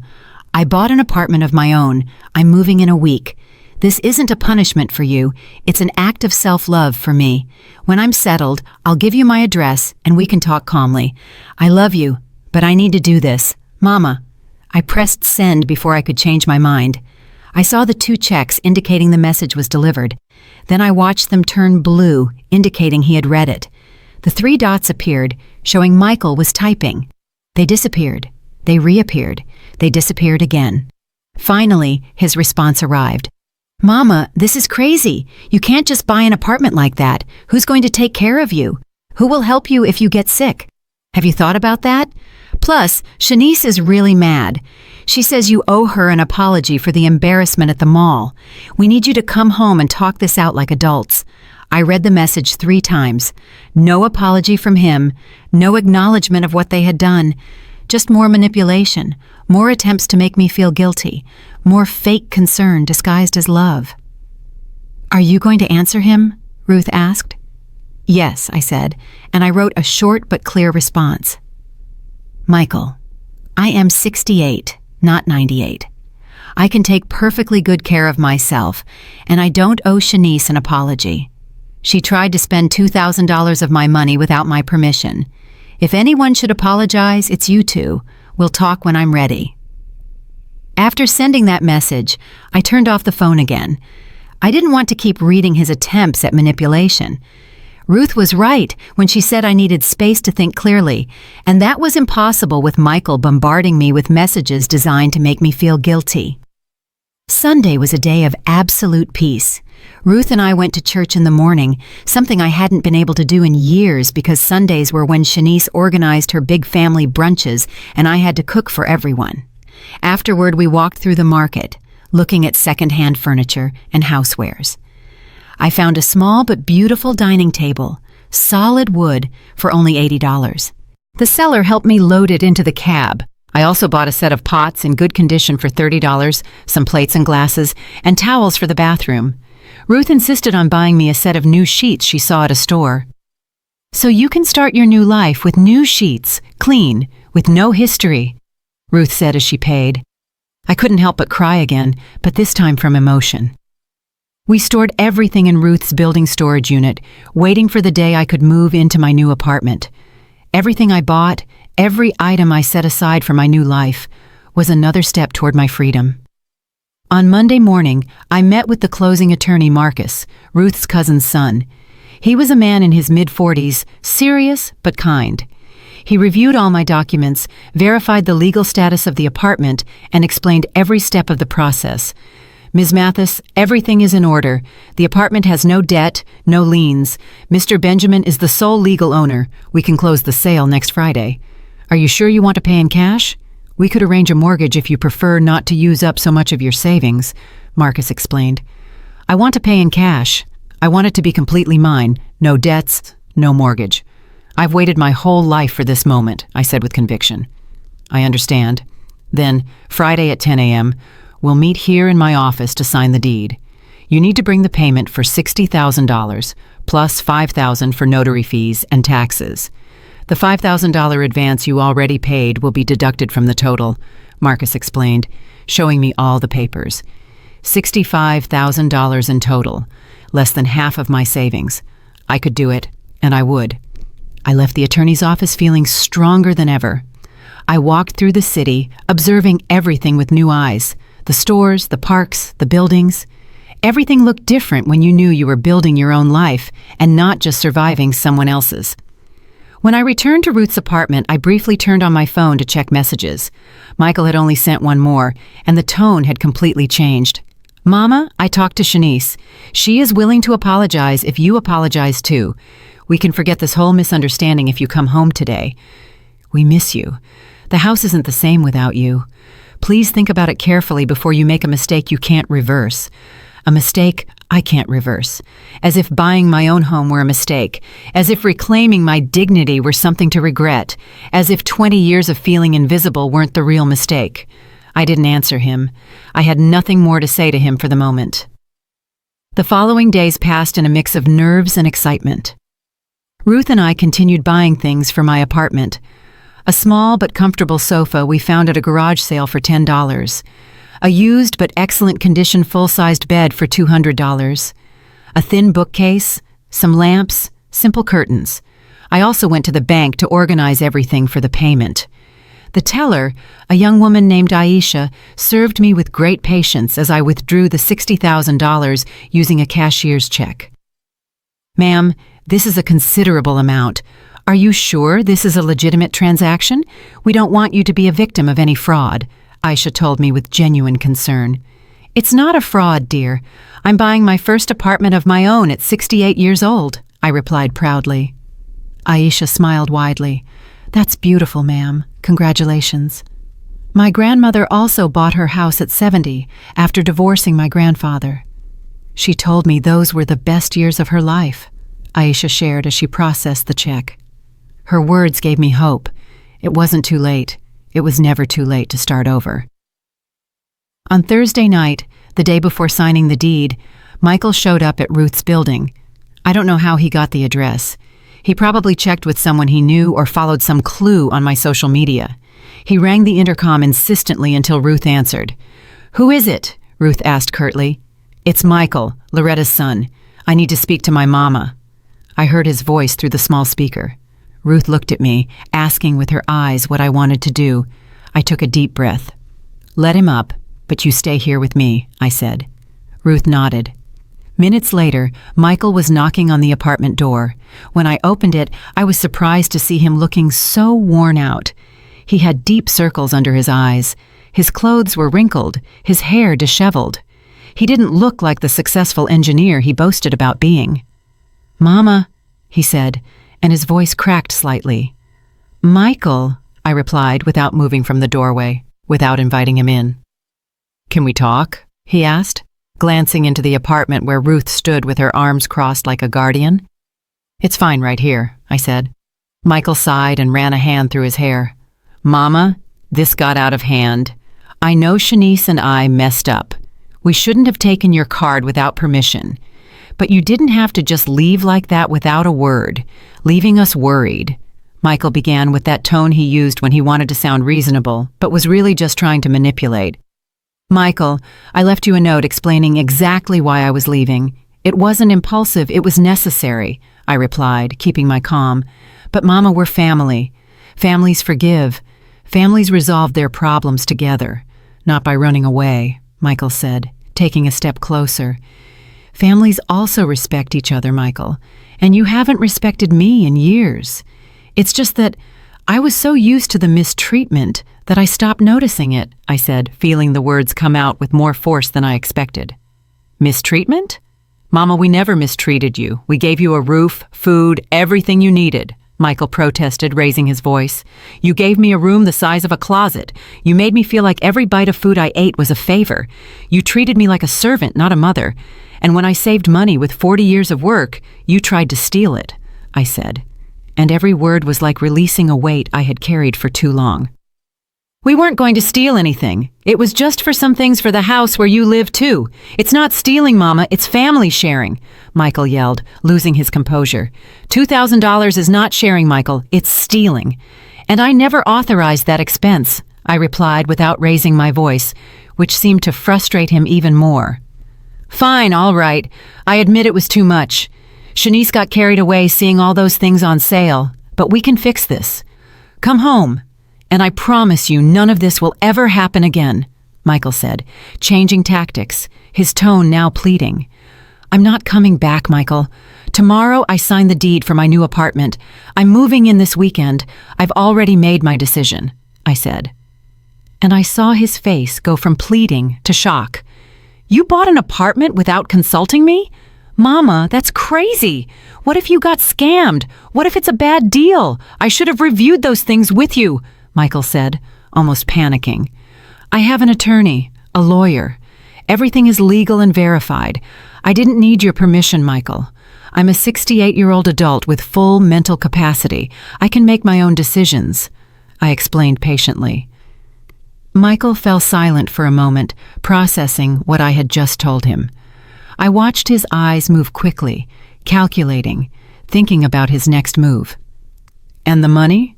I bought an apartment of my own. I'm moving in a week. This isn't a punishment for you. It's an act of self-love for me. When I'm settled, I'll give you my address, and we can talk calmly. I love you, but I need to do this. Mama." I pressed send before I could change my mind. I saw the 2 checks indicating the message was delivered. Then I watched them turn blue, indicating he had read it. The 3 dots appeared, showing Michael was typing. They disappeared. They reappeared. They disappeared again. Finally, his response arrived. "Mama, this is crazy. You can't just buy an apartment like that. Who's going to take care of you? Who will help you if you get sick? Have you thought about that? Plus, Shanice is really mad. She says you owe her an apology for the embarrassment at the mall. We need you to come home and talk this out like adults." I read the message 3 times. No apology from him, no acknowledgement of what they had done, just more manipulation, more attempts to make me feel guilty, more fake concern disguised as love. "Are you going to answer him?" Ruth asked. "Yes," I said, and I wrote a short but clear response. "Michael, I am 68, not 98. I can take perfectly good care of myself, and I don't owe Shanice an apology. She tried to spend $2,000 of my money without my permission. If anyone should apologize, it's you 2. We'll talk when I'm ready." After sending that message, I turned off the phone again. I didn't want to keep reading his attempts at manipulation. Ruth was right when she said I needed space to think clearly, and that was impossible with Michael bombarding me with messages designed to make me feel guilty. Sunday was a day of absolute peace. Ruth and I went to church in the morning, something I hadn't been able to do in years because Sundays were when Shanice organized her big family brunches and I had to cook for everyone. Afterward, we walked through the market, looking at second-hand furniture and housewares. I found a small but beautiful dining table, solid wood, for only $80. The seller helped me load it into the cab. I also bought a set of pots in good condition for $30, some plates and glasses, and towels for the bathroom. Ruth insisted on buying me a set of new sheets she saw at a store. "So you can start your new life with new sheets, clean, with no history," Ruth said as she paid. I couldn't help but cry again, but this time from emotion. We stored everything in Ruth's building storage unit, waiting for the day I could move into my new apartment. Everything I bought, every item I set aside for my new life, was another step toward my freedom. On Monday morning, I met with the closing attorney Marcus, Ruth's cousin's son. He was a man in his mid-40s, serious but kind. He reviewed all my documents, verified the legal status of the apartment, and explained every step of the process. "Ms. Mathis, everything is in order. The apartment has no debt, no liens. Mr. Benjamin is the sole legal owner. We can close the sale next Friday. Are you sure you want to pay in cash? We could arrange a mortgage if you prefer not to use up so much of your savings," Marcus explained. "I want to pay in cash. I want it to be completely mine. No debts, no mortgage. I've waited my whole life for this moment," I said with conviction. "I understand. Then, Friday at 10 a.m., we'll meet here in my office to sign the deed. You need to bring the payment for $60,000, plus $5,000 for notary fees and taxes. The $5,000 advance you already paid will be deducted from the total," Marcus explained, showing me all the papers. $65,000 in total, less than half of my savings. I could do it, and I would. I left the attorney's office feeling stronger than ever. I walked through the city, observing everything with new eyes. The stores, the parks, the buildings. Everything looked different when you knew you were building your own life and not just surviving someone else's. When I returned to Ruth's apartment, I briefly turned on my phone to check messages. Michael had only sent one more, and the tone had completely changed. "Mama, I talked to Shanice. She is willing to apologize if you apologize too. We can forget this whole misunderstanding if you come home today. We miss you. The house isn't the same without you. Please think about it carefully before you make a mistake you can't reverse. A mistake I can't reverse. As if buying my own home were a mistake. As if reclaiming my dignity were something to regret. As if 20 years of feeling invisible weren't the real mistake." I didn't answer him. I had nothing more to say to him for the moment. The following days passed in a mix of nerves and excitement. Ruth and I continued buying things for my apartment. A small but comfortable sofa we found at a garage sale for $10. A used but excellent condition full-sized bed for $200. A thin bookcase, some lamps, simple curtains. I also went to the bank to organize everything for the payment. The teller, a young woman named Aisha, served me with great patience as I withdrew the $60,000 using a cashier's check. "Ma'am, this is a considerable amount. Are you sure this is a legitimate transaction? We don't want you to be a victim of any fraud," Aisha told me with genuine concern. "It's not a fraud, dear. I'm buying my first apartment of my own at 68 years old," I replied proudly. Aisha smiled widely. "That's beautiful, ma'am. Congratulations. My grandmother also bought her house at 70 after divorcing my grandfather. She told me those were the best years of her life," Aisha shared as she processed the check. Her words gave me hope. It wasn't too late. It was never too late to start over. On Thursday night, the day before signing the deed, Michael showed up at Ruth's building. I don't know how he got the address. He probably checked with someone he knew or followed some clue on my social media. He rang the intercom insistently until Ruth answered. "Who is it?" Ruth asked curtly. "It's Michael, Loretta's son. I need to speak to my mama." I heard his voice through the small speaker. Ruth looked at me, asking with her eyes what I wanted to do. I took a deep breath. "Let him up, but you stay here with me," I said. Ruth nodded. Minutes later, Michael was knocking on the apartment door. When I opened it, I was surprised to see him looking so worn out. He had deep circles under his eyes. His clothes were wrinkled, his hair disheveled. He didn't look like the successful engineer he boasted about being. "Mama," he said, and his voice cracked slightly. "Michael," I replied without moving from the doorway, without inviting him in. "Can we talk?" he asked. glancing into the apartment where Ruth stood with her arms crossed like a guardian. "It's fine right here," I said. Michael sighed and ran a hand through his hair. "Mama, this got out of hand. I know Shanice and I messed up. We shouldn't have taken your card without permission. But you didn't have to just leave like that without a word, leaving us worried." Michael began with that tone he used when he wanted to sound reasonable, but was really just trying to manipulate. "Michael, I left you a note explaining exactly why I was leaving. It wasn't impulsive, it was necessary," I replied, keeping my calm. "But Mama, we're family. Families forgive. Families resolve their problems together, not by running away," Michael said, taking a step closer. "Families also respect each other, Michael, and you haven't respected me in years. It's just that I was so used to the mistreatment that I stopped noticing it," I said, feeling the words come out with more force than I expected. "Mistreatment? Mama, we never mistreated you. We gave you a roof, food, everything you needed," Michael protested, raising his voice. "You gave me a room the size of a closet. You made me feel like every bite of food I ate was a favor. You treated me like a servant, not a mother. And when I saved money with 40 years of work, you tried to steal it," I said. And every word was like releasing a weight I had carried for too long. "We weren't going to steal anything. It was just for some things for the house where you live too. It's not stealing, Mama, it's family sharing," Michael yelled, losing his composure. $2,000 is not sharing, Michael, it's stealing. "And I never authorized that expense," I replied without raising my voice, which seemed to frustrate him even more. "Fine, all right. I admit it was too much. Shanice got carried away seeing all those things on sale, but we can fix this. Come home, and I promise you none of this will ever happen again," Michael said, changing tactics, his tone now pleading. "I'm not coming back, Michael. Tomorrow I sign the deed for my new apartment. I'm moving in this weekend. I've already made my decision," I said. And I saw his face go from pleading to shock. "You bought an apartment without consulting me? Mama, that's crazy. What if you got scammed? What if it's a bad deal? I should have reviewed those things with you," Michael said, almost panicking. "I have an attorney, a lawyer. Everything is legal and verified. I didn't need your permission, Michael. I'm a 68-year-old adult with full mental capacity. I can make my own decisions," I explained patiently. Michael fell silent for a moment, processing what I had just told him. I watched his eyes move quickly, calculating, thinking about his next move. "And the money?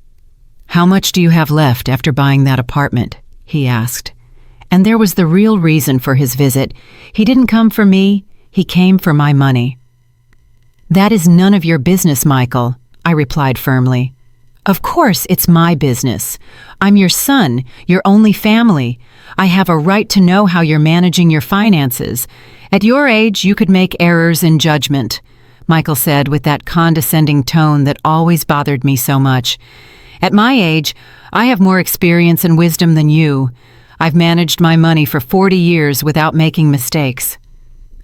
How much do you have left after buying that apartment?" he asked. And there was the real reason for his visit. He didn't come for me, he came for my money. "That is none of your business, Michael," I replied firmly. "Of course it's my business. I'm your son, your only family. I have a right to know how you're managing your finances. At your age, you could make errors in judgment," Michael said with that condescending tone that always bothered me so much. "At my age, I have more experience and wisdom than you. I've managed my money for 40 years without making mistakes."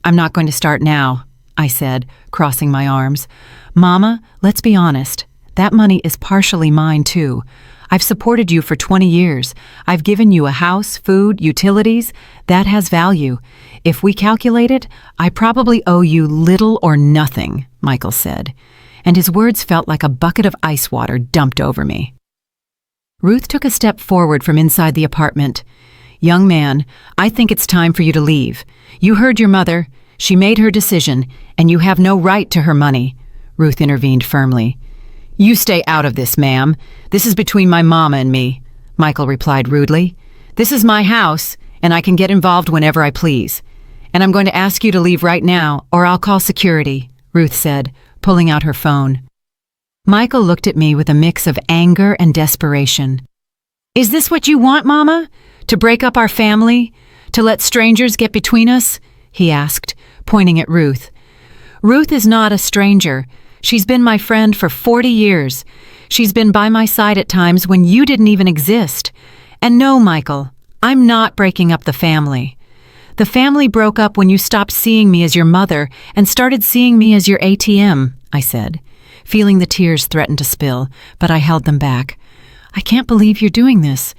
"I'm not going to start now," I said, crossing my arms. "Mama, let's be honest. That money is partially mine, too. I've supported you for 20 years. I've given you a house, food, utilities. That has value. If we calculate it, I probably owe you little or nothing," Michael said, and his words felt like a bucket of ice water dumped over me. Ruth took a step forward from inside the apartment. "Young man, I think it's time for you to leave. You heard your mother. She made her decision, and you have no right to her money," Ruth intervened firmly. "You stay out of this, ma'am. This is between my mama and me," Michael replied rudely. "This is my house, and I can get involved whenever I please. And I'm going to ask you to leave right now, or I'll call security," Ruth said, pulling out her phone. Michael looked at me with a mix of anger and desperation. "Is this what you want, Mama? To break up our family? To let strangers get between us?" he asked, pointing at Ruth. "Ruth is not a stranger. She's been my friend for 40 years. She's been by my side at times when you didn't even exist. And no, Michael, I'm not breaking up the family. The family broke up when you stopped seeing me as your mother and started seeing me as your ATM," I said, feeling the tears threaten to spill, but I held them back. "I can't believe you're doing this.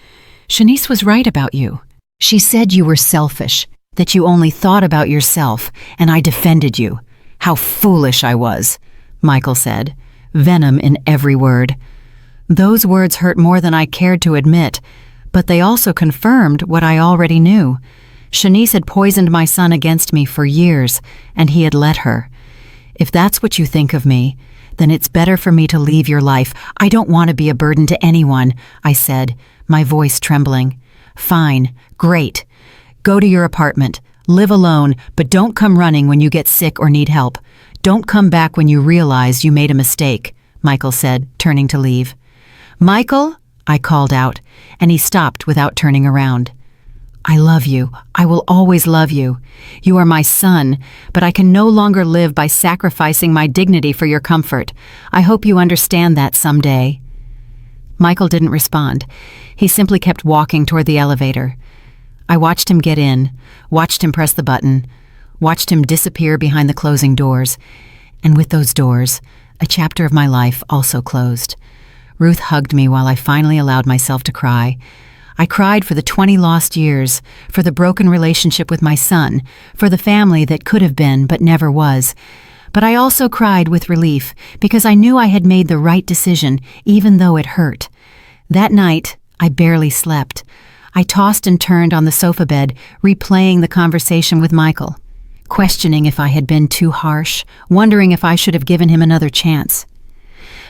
Shanice was right about you. She said you were selfish. that you only thought about yourself, and I defended you. How foolish I was," Michael said, venom in every word. Those words hurt more than I cared to admit, but they also confirmed what I already knew. Shanice had poisoned my son against me for years, and he had let her. "If that's what you think of me, then it's better for me to leave your life. I don't want to be a burden to anyone," I said, my voice trembling. "Fine, great. Go to your apartment. Live alone, but don't come running when you get sick or need help. Don't come back when you realize you made a mistake," Michael said, turning to leave. "Michael," I called out, and he stopped without turning around. "I love you. I will always love you. You are my son, but I can no longer live by sacrificing my dignity for your comfort. I hope you understand that someday." Michael didn't respond. He simply kept walking toward the elevator. I watched him get in, watched him press the button, watched him disappear behind the closing doors, and with those doors, a chapter of my life also closed. Ruth hugged me while I finally allowed myself to cry. I cried for the 20 lost years, for the broken relationship with my son, for the family that could have been but never was. But I also cried with relief because I knew I had made the right decision, even though it hurt. That night, I barely slept. I tossed and turned on the sofa bed, replaying the conversation with Michael, questioning if I had been too harsh, wondering if I should have given him another chance.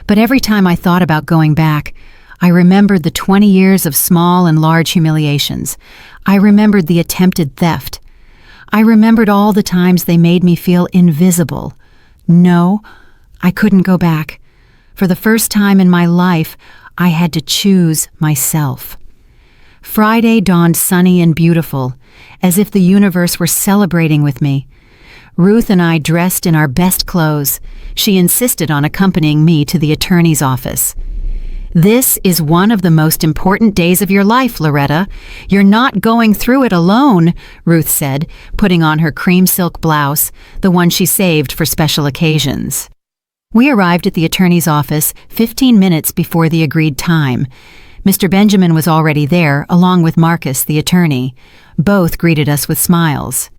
But every time I thought about going back, I remembered the 20 years of small and large humiliations. I remembered the attempted theft. I remembered all the times they made me feel invisible. No, I couldn't go back. For the first time in my life, I had to choose myself. Friday dawned sunny and beautiful, as if the universe were celebrating with me. Ruth and I dressed in our best clothes. She insisted on accompanying me to the attorney's office. "This is one of the most important days of your life, Loretta. You're not going through it alone," Ruth said, putting on her cream silk blouse, the one she saved for special occasions. We arrived at the attorney's office 15 minutes before the agreed time. Mr. Benjamin was already there, along with Marcus, the attorney. Both greeted us with smiles.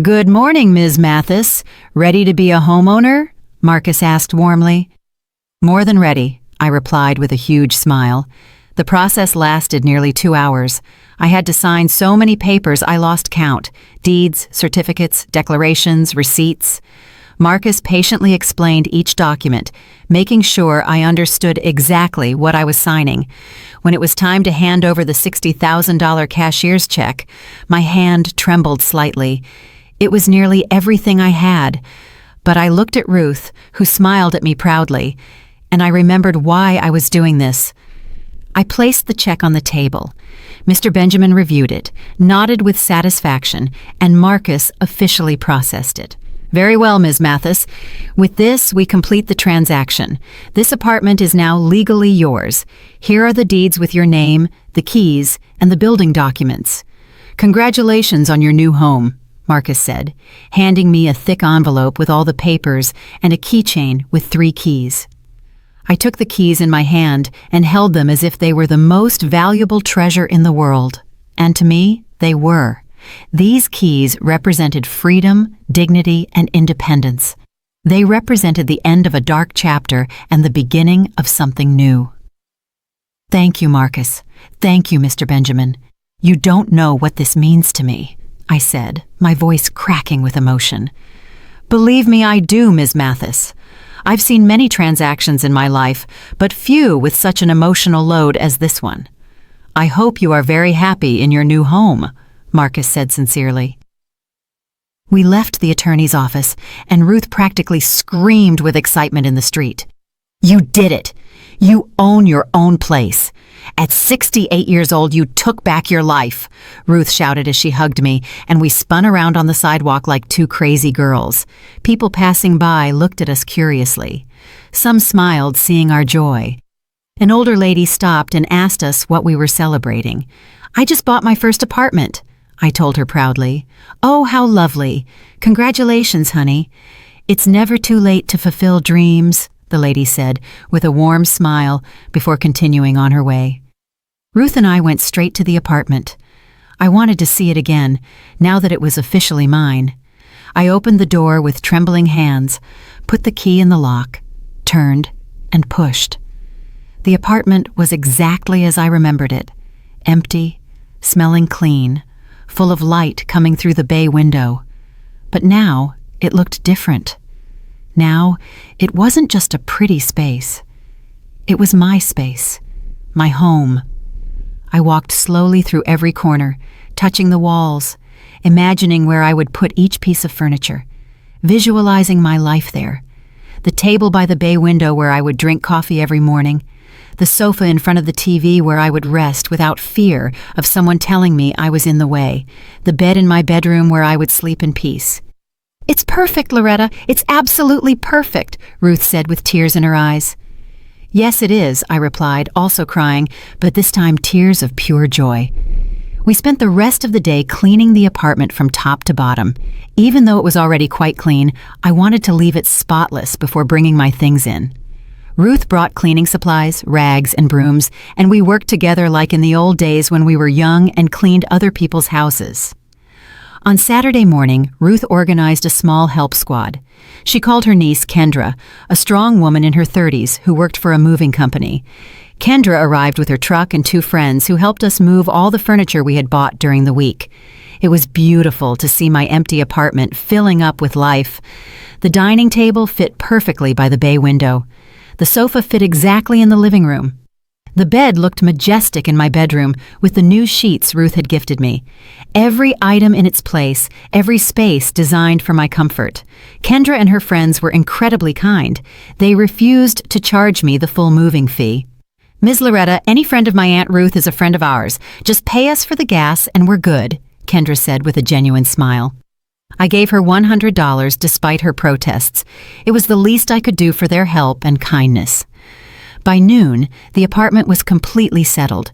"Good morning, Ms. Mathis. Ready to be a homeowner?" Marcus asked warmly. "More than ready," I replied with a huge smile. The process lasted nearly 2 hours. I had to sign so many papers I lost count: deeds, certificates, declarations, receipts. Marcus patiently explained each document, making sure I understood exactly what I was signing. When it was time to hand over the $60,000 cashier's check, my hand trembled slightly. It was nearly everything I had. But I looked at Ruth, who smiled at me proudly, and I remembered why I was doing this. I placed the check on the table. Mr. Benjamin reviewed it, nodded with satisfaction, and Marcus officially processed it. "Very well, Ms. Mathis. With this, we complete the transaction. This apartment is now legally yours. Here are the deeds with your name, the keys, and the building documents. Congratulations on your new home," Marcus said, handing me a thick envelope with all the papers and a keychain with 3 keys. I took the keys in my hand and held them as if they were the most valuable treasure in the world. And to me, they were. These keys represented freedom, dignity, and independence. They represented the end of a dark chapter and the beginning of something new. "Thank you, Marcus. Thank you, Mr. Benjamin. You don't know what this means to me," I said, my voice cracking with emotion. "Believe me, I do, Ms. Mathis. I've seen many transactions in my life, but few with such an emotional load as this one. I hope you are very happy in your new home," Marcus said sincerely. We left the attorney's office, and Ruth practically screamed with excitement in the street. "You did it! You own your own place. At 68 years old, you took back your life," Ruth shouted as she hugged me, and we spun around on the sidewalk like 2 crazy girls. People passing by looked at us curiously. Some smiled, seeing our joy. An older lady stopped and asked us what we were celebrating. "I just bought my first apartment," I told her proudly. "Oh, how lovely. Congratulations, honey. It's never too late to fulfill dreams," the lady said, with a warm smile before continuing on her way. Ruth and I went straight to the apartment. I wanted to see it again, now that it was officially mine. I opened the door with trembling hands, put the key in the lock, turned, and pushed. The apartment was exactly as I remembered it, empty, smelling clean, full of light coming through the bay window. But now it looked different. Now it wasn't just a pretty space. It was my space, my home. I walked slowly through every corner, touching the walls, imagining where I would put each piece of furniture, visualizing my life there. The table by the bay window where I would drink coffee every morning, the sofa in front of the TV where I would rest without fear of someone telling me I was in the way, the bed in my bedroom where I would sleep in peace. "It's perfect, Loretta. It's absolutely perfect," Ruth said with tears in her eyes. "Yes, it is," I replied, also crying, but this time tears of pure joy. We spent the rest of the day cleaning the apartment from top to bottom. Even though it was already quite clean, I wanted to leave it spotless before bringing my things in. Ruth brought cleaning supplies, rags, and brooms, and we worked together like in the old days when we were young and cleaned other people's houses. On Saturday morning, Ruth organized a small help squad. She called her niece Kendra, a strong woman in her 30s who worked for a moving company. Kendra arrived with her truck and 2 friends who helped us move all the furniture we had bought during the week. It was beautiful to see my empty apartment filling up with life. The dining table fit perfectly by the bay window. The sofa fit exactly in the living room. The bed looked majestic in my bedroom with the new sheets Ruth had gifted me. Every item in its place, every space designed for my comfort. Kendra and her friends were incredibly kind. They refused to charge me the full moving fee. "Ms. Loretta, any friend of my Aunt Ruth is a friend of ours. Just pay us for the gas and we're good," Kendra said with a genuine smile. I gave her $100 despite her protests. It was the least I could do for their help and kindness. By noon, the apartment was completely settled.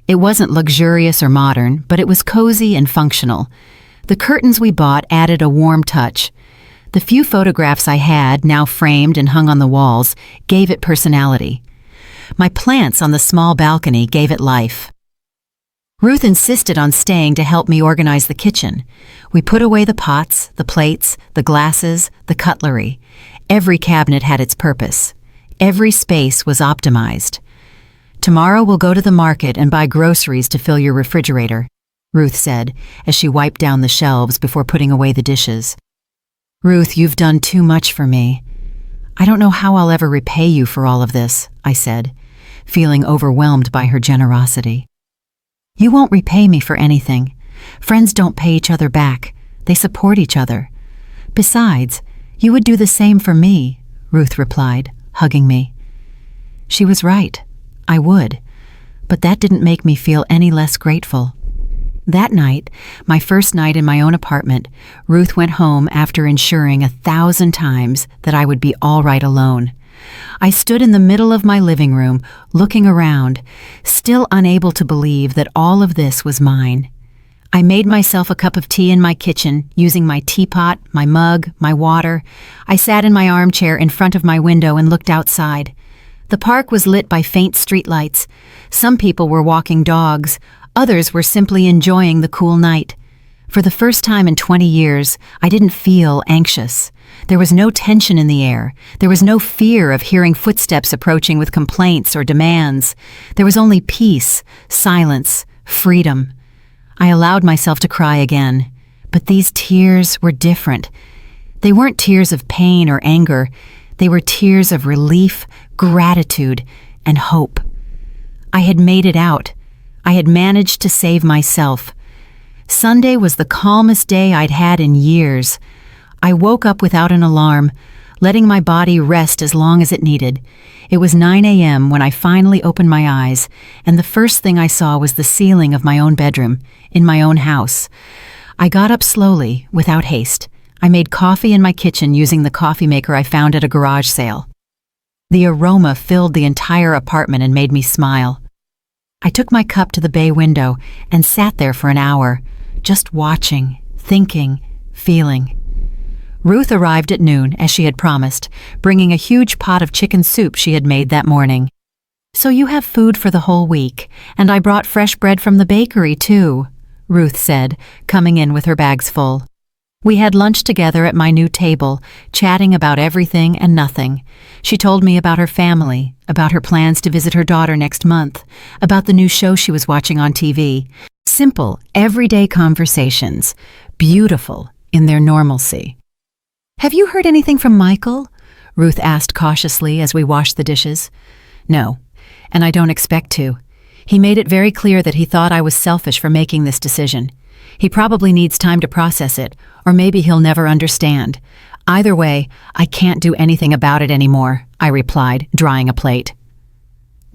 It wasn't luxurious or modern, but it was cozy and functional. The curtains we bought added a warm touch. The few photographs I had, now framed and hung on the walls, gave it personality. My plants on the small balcony gave it life. Ruth insisted on staying to help me organize the kitchen. We put away the pots, the plates, the glasses, the cutlery. Every cabinet had its purpose. Every space was optimized. "Tomorrow we'll go to the market and buy groceries to fill your refrigerator," Ruth said as she wiped down the shelves before putting away the dishes. "Ruth, you've done too much for me. I don't know how I'll ever repay you for all of this," I said, feeling overwhelmed by her generosity. "You won't repay me for anything. Friends don't pay each other back. They support each other. Besides, you would do the same for me," Ruth replied, hugging me. She was right. I would. But that didn't make me feel any less grateful. That night, my first night in my own apartment, Ruth went home after ensuring 1,000 times that I would be all right alone. I stood in the middle of my living room, looking around, still unable to believe that all of this was mine. I made myself a cup of tea in my kitchen, using my teapot, my mug, my water. I sat in my armchair in front of my window and looked outside. The park was lit by faint streetlights. Some people were walking dogs. Others were simply enjoying the cool night. For the first time in 20 years, I didn't feel anxious. There was no tension in the air. There was no fear of hearing footsteps approaching with complaints or demands. There was only peace, silence, freedom. I allowed myself to cry again, but these tears were different. They weren't tears of pain or anger. They were tears of relief, gratitude, and hope. I had made it out. I had managed to save myself. Sunday was the calmest day I'd had in years. I woke up without an alarm, letting my body rest as long as it needed. It was 9 a.m. when I finally opened my eyes, and the first thing I saw was the ceiling of my own bedroom, in my own house. I got up slowly, without haste. I made coffee in my kitchen using the coffee maker I found at a garage sale. The aroma filled the entire apartment and made me smile. I took my cup to the bay window and sat there for an hour, just watching, thinking, feeling. Ruth arrived at noon, as she had promised, bringing a huge pot of chicken soup she had made that morning. "So you have food for the whole week, and I brought fresh bread from the bakery, too," Ruth said, coming in with her bags full. We had lunch together at my new table, chatting about everything and nothing. She told me about her family, about her plans to visit her daughter next month, about the new show she was watching on TV. Simple, everyday conversations, beautiful in their normalcy. "Have you heard anything from Michael?" Ruth asked cautiously as we washed the dishes. "No, and I don't expect to. He made it very clear that he thought I was selfish for making this decision. He probably needs time to process it, or maybe he'll never understand. Either way, I can't do anything about it anymore," I replied, drying a plate.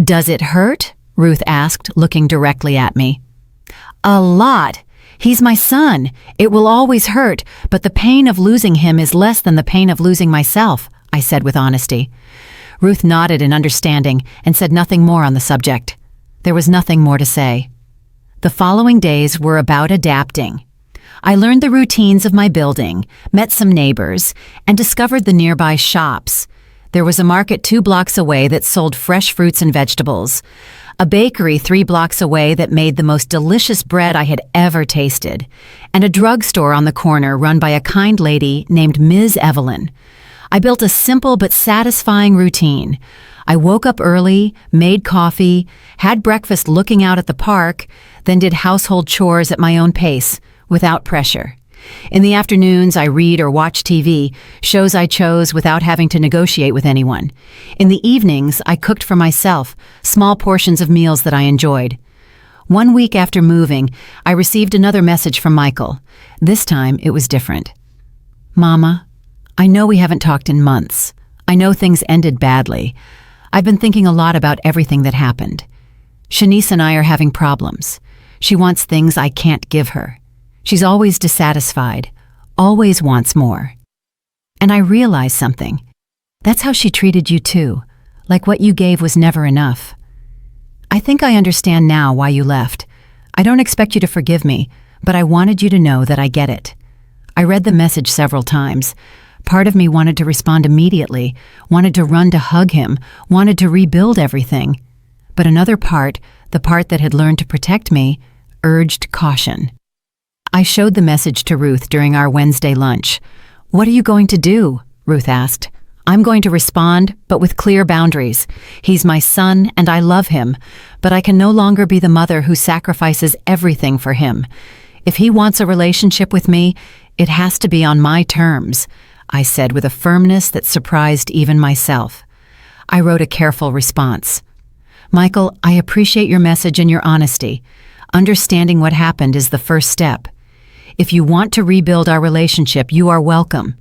"Does it hurt?" Ruth asked, looking directly at me. "A lot. He's my son. It will always hurt, but the pain of losing him is less than the pain of losing myself," I said with honesty. Ruth nodded in understanding and said nothing more on the subject. There was nothing more to say. The following days were about adapting. I learned the routines of my building, met some neighbors, and discovered the nearby shops. There was a market 2 blocks away that sold fresh fruits and vegetables, a bakery 3 blocks away that made the most delicious bread I had ever tasted, and a drugstore on the corner run by a kind lady named Ms. Evelyn. I built a simple but satisfying routine. I woke up early, made coffee, had breakfast looking out at the park, then did household chores at my own pace, without pressure. In the afternoons, I read or watch TV, shows I chose without having to negotiate with anyone. In the evenings, I cooked for myself, small portions of meals that I enjoyed. 1 week after moving, I received another message from Michael. This time, it was different. "Mama, I know we haven't talked in months. I know things ended badly. I've been thinking a lot about everything that happened. Shanice and I are having problems. She wants things I can't give her. She's always dissatisfied, always wants more. And I realized something. That's how she treated you too, like what you gave was never enough. I think I understand now why you left. I don't expect you to forgive me, but I wanted you to know that I get it." I read the message several times. Part of me wanted to respond immediately, wanted to run to hug him, wanted to rebuild everything. But another part, the part that had learned to protect me, urged caution. I showed the message to Ruth during our Wednesday lunch. "What are you going to do?" Ruth asked. "I'm going to respond, but with clear boundaries. He's my son and I love him, but I can no longer be the mother who sacrifices everything for him. If he wants a relationship with me, it has to be on my terms," I said with a firmness that surprised even myself. I wrote a careful response. "Michael, I appreciate your message and your honesty. Understanding what happened is the first step. If you want to rebuild our relationship, you are welcome.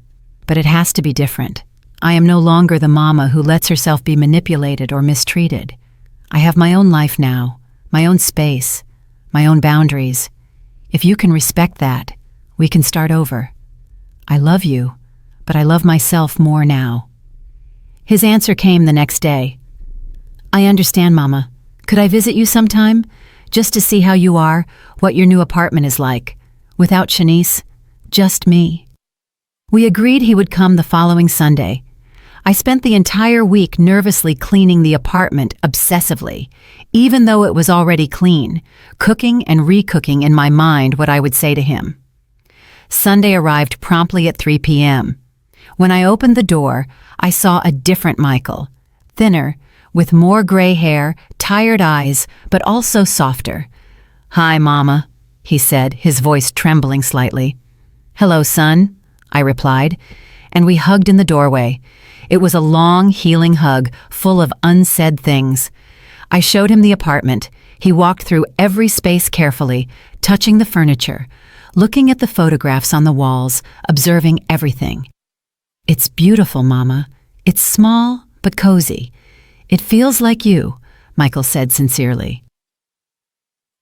But it has to be different. I am no longer the mama who lets herself be manipulated or mistreated. I have my own life now, my own space, my own boundaries. If you can respect that, we can start over. I love you, but I love myself more now." His answer came the next day. "I understand, Mama. Could I visit you sometime? Just to see how you are, what your new apartment is like. Without Shanice, just me." We agreed he would come the following Sunday. I spent the entire week nervously cleaning the apartment obsessively, even though it was already clean, cooking and recooking in my mind what I would say to him. Sunday arrived promptly at 3 p.m. When I opened the door, I saw a different Michael, thinner, with more gray hair, tired eyes, but also softer. "Hi, Mama," he said, his voice trembling slightly. "Hello, son," I replied, and we hugged in the doorway. It was a long, healing hug, full of unsaid things. I showed him the apartment. He walked through every space carefully, touching the furniture, looking at the photographs on the walls, observing everything. "It's beautiful, Mama. It's small, but cozy. It feels like you," Michael said sincerely.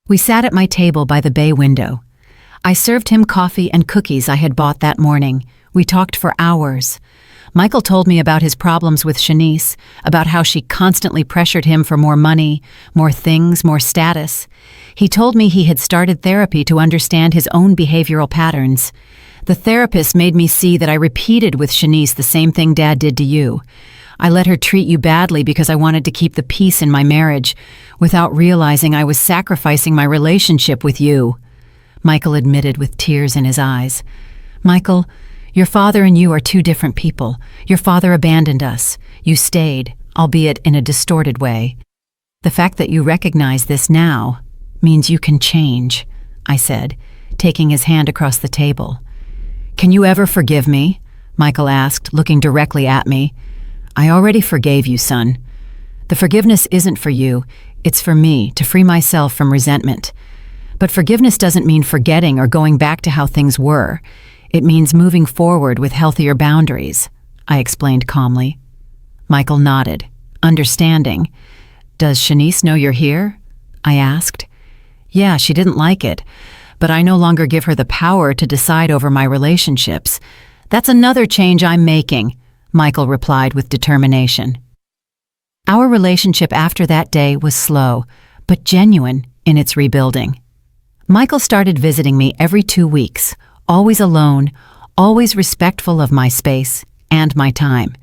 We sat at my table by the bay window. I served him coffee and cookies I had bought that morning. We talked for hours. Michael told me about his problems with Shanice, about how she constantly pressured him for more money, more things, more status. He told me he had started therapy to understand his own behavioral patterns. The therapist made me see that I repeated with Shanice the same thing Dad did to you. I let her treat you badly because I wanted to keep the peace in my marriage, without realizing I was sacrificing my relationship with you. Michael admitted with tears in his eyes. Michael, your father and you are two different people. Your father abandoned us. You stayed, albeit in a distorted way. The fact that you recognize this now means you can change, I said, taking his hand across the table. Can you ever forgive me? Michael asked, looking directly at me. I already forgave you, son. The forgiveness isn't for you, it's for me, to free myself from resentment. But forgiveness doesn't mean forgetting or going back to how things were. It means moving forward with healthier boundaries, I explained calmly. Michael nodded, understanding. Does Shanice know you're here? I asked. Yeah, she didn't like it, but I no longer give her the power to decide over my relationships. That's another change I'm making, Michael replied with determination. Our relationship after that day was slow, but genuine in its rebuilding. Michael started visiting me every 2 weeks, always alone, always respectful of my space and my time.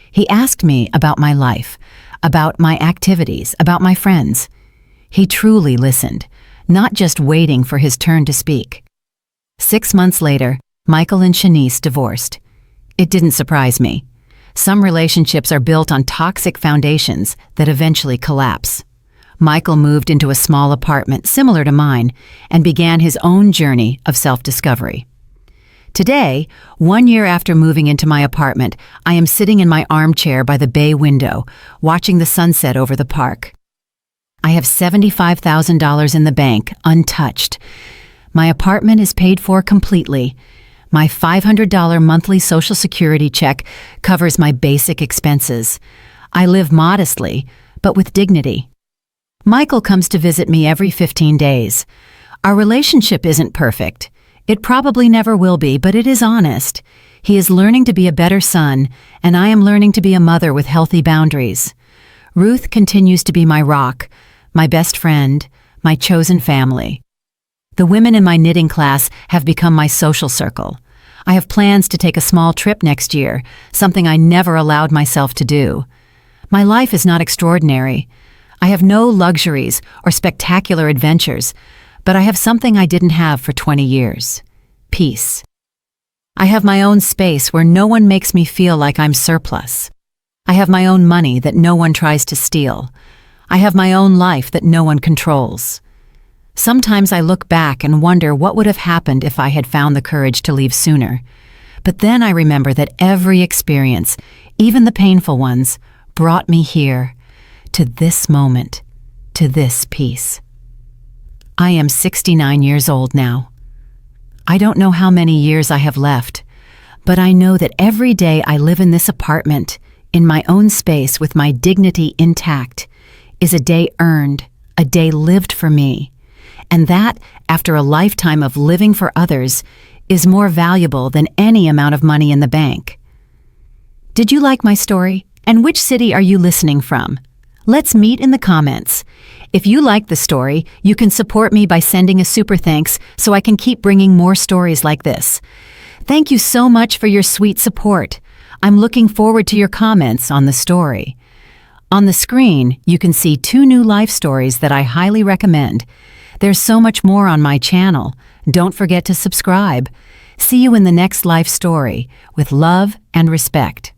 He asked me about my life, about my activities, about my friends. He truly listened, not just waiting for his turn to speak. 6 months later, Michael and Shanice divorced. It didn't surprise me. Some relationships are built on toxic foundations that eventually collapse. Michael moved into a small apartment similar to mine and began his own journey of self-discovery. Today, 1 year after moving into my apartment, I am sitting in my armchair by the bay window, watching the sunset over the park. I have $75,000 in the bank, untouched. My apartment is paid for completely. My $500 monthly Social Security check covers my basic expenses. I live modestly, but with dignity. Michael comes to visit me every 15 days. Our relationship isn't perfect. It probably never will be, but it is honest. He is learning to be a better son, and I am learning to be a mother with healthy boundaries. Ruth continues to be my rock, my best friend, my chosen family. The women in my knitting class have become my social circle. I have plans to take a small trip next year, something I never allowed myself to do. My life is not extraordinary. I have no luxuries or spectacular adventures, but I have something I didn't have for 20 years. Peace. I have my own space where no one makes me feel like I'm surplus. I have my own money that no one tries to steal. I have my own life that no one controls. Sometimes I look back and wonder what would have happened if I had found the courage to leave sooner. But then I remember that every experience, even the painful ones, brought me here, to this moment, to this peace. I am 69 years old now. I don't know how many years I have left, but I know that every day I live in this apartment, in my own space with my dignity intact, is a day earned, a day lived for me. And that, after a lifetime of living for others, is more valuable than any amount of money in the bank. Did you like my story? And which city are you listening from? Let's meet in the comments. If you like the story, you can support me by sending a super thanks so I can keep bringing more stories like this. Thank you so much for your sweet support. I'm looking forward to your comments on the story. On the screen, you can see 2 new life stories that I highly recommend. There's so much more on my channel. Don't forget to subscribe. See you in the next life story with love and respect.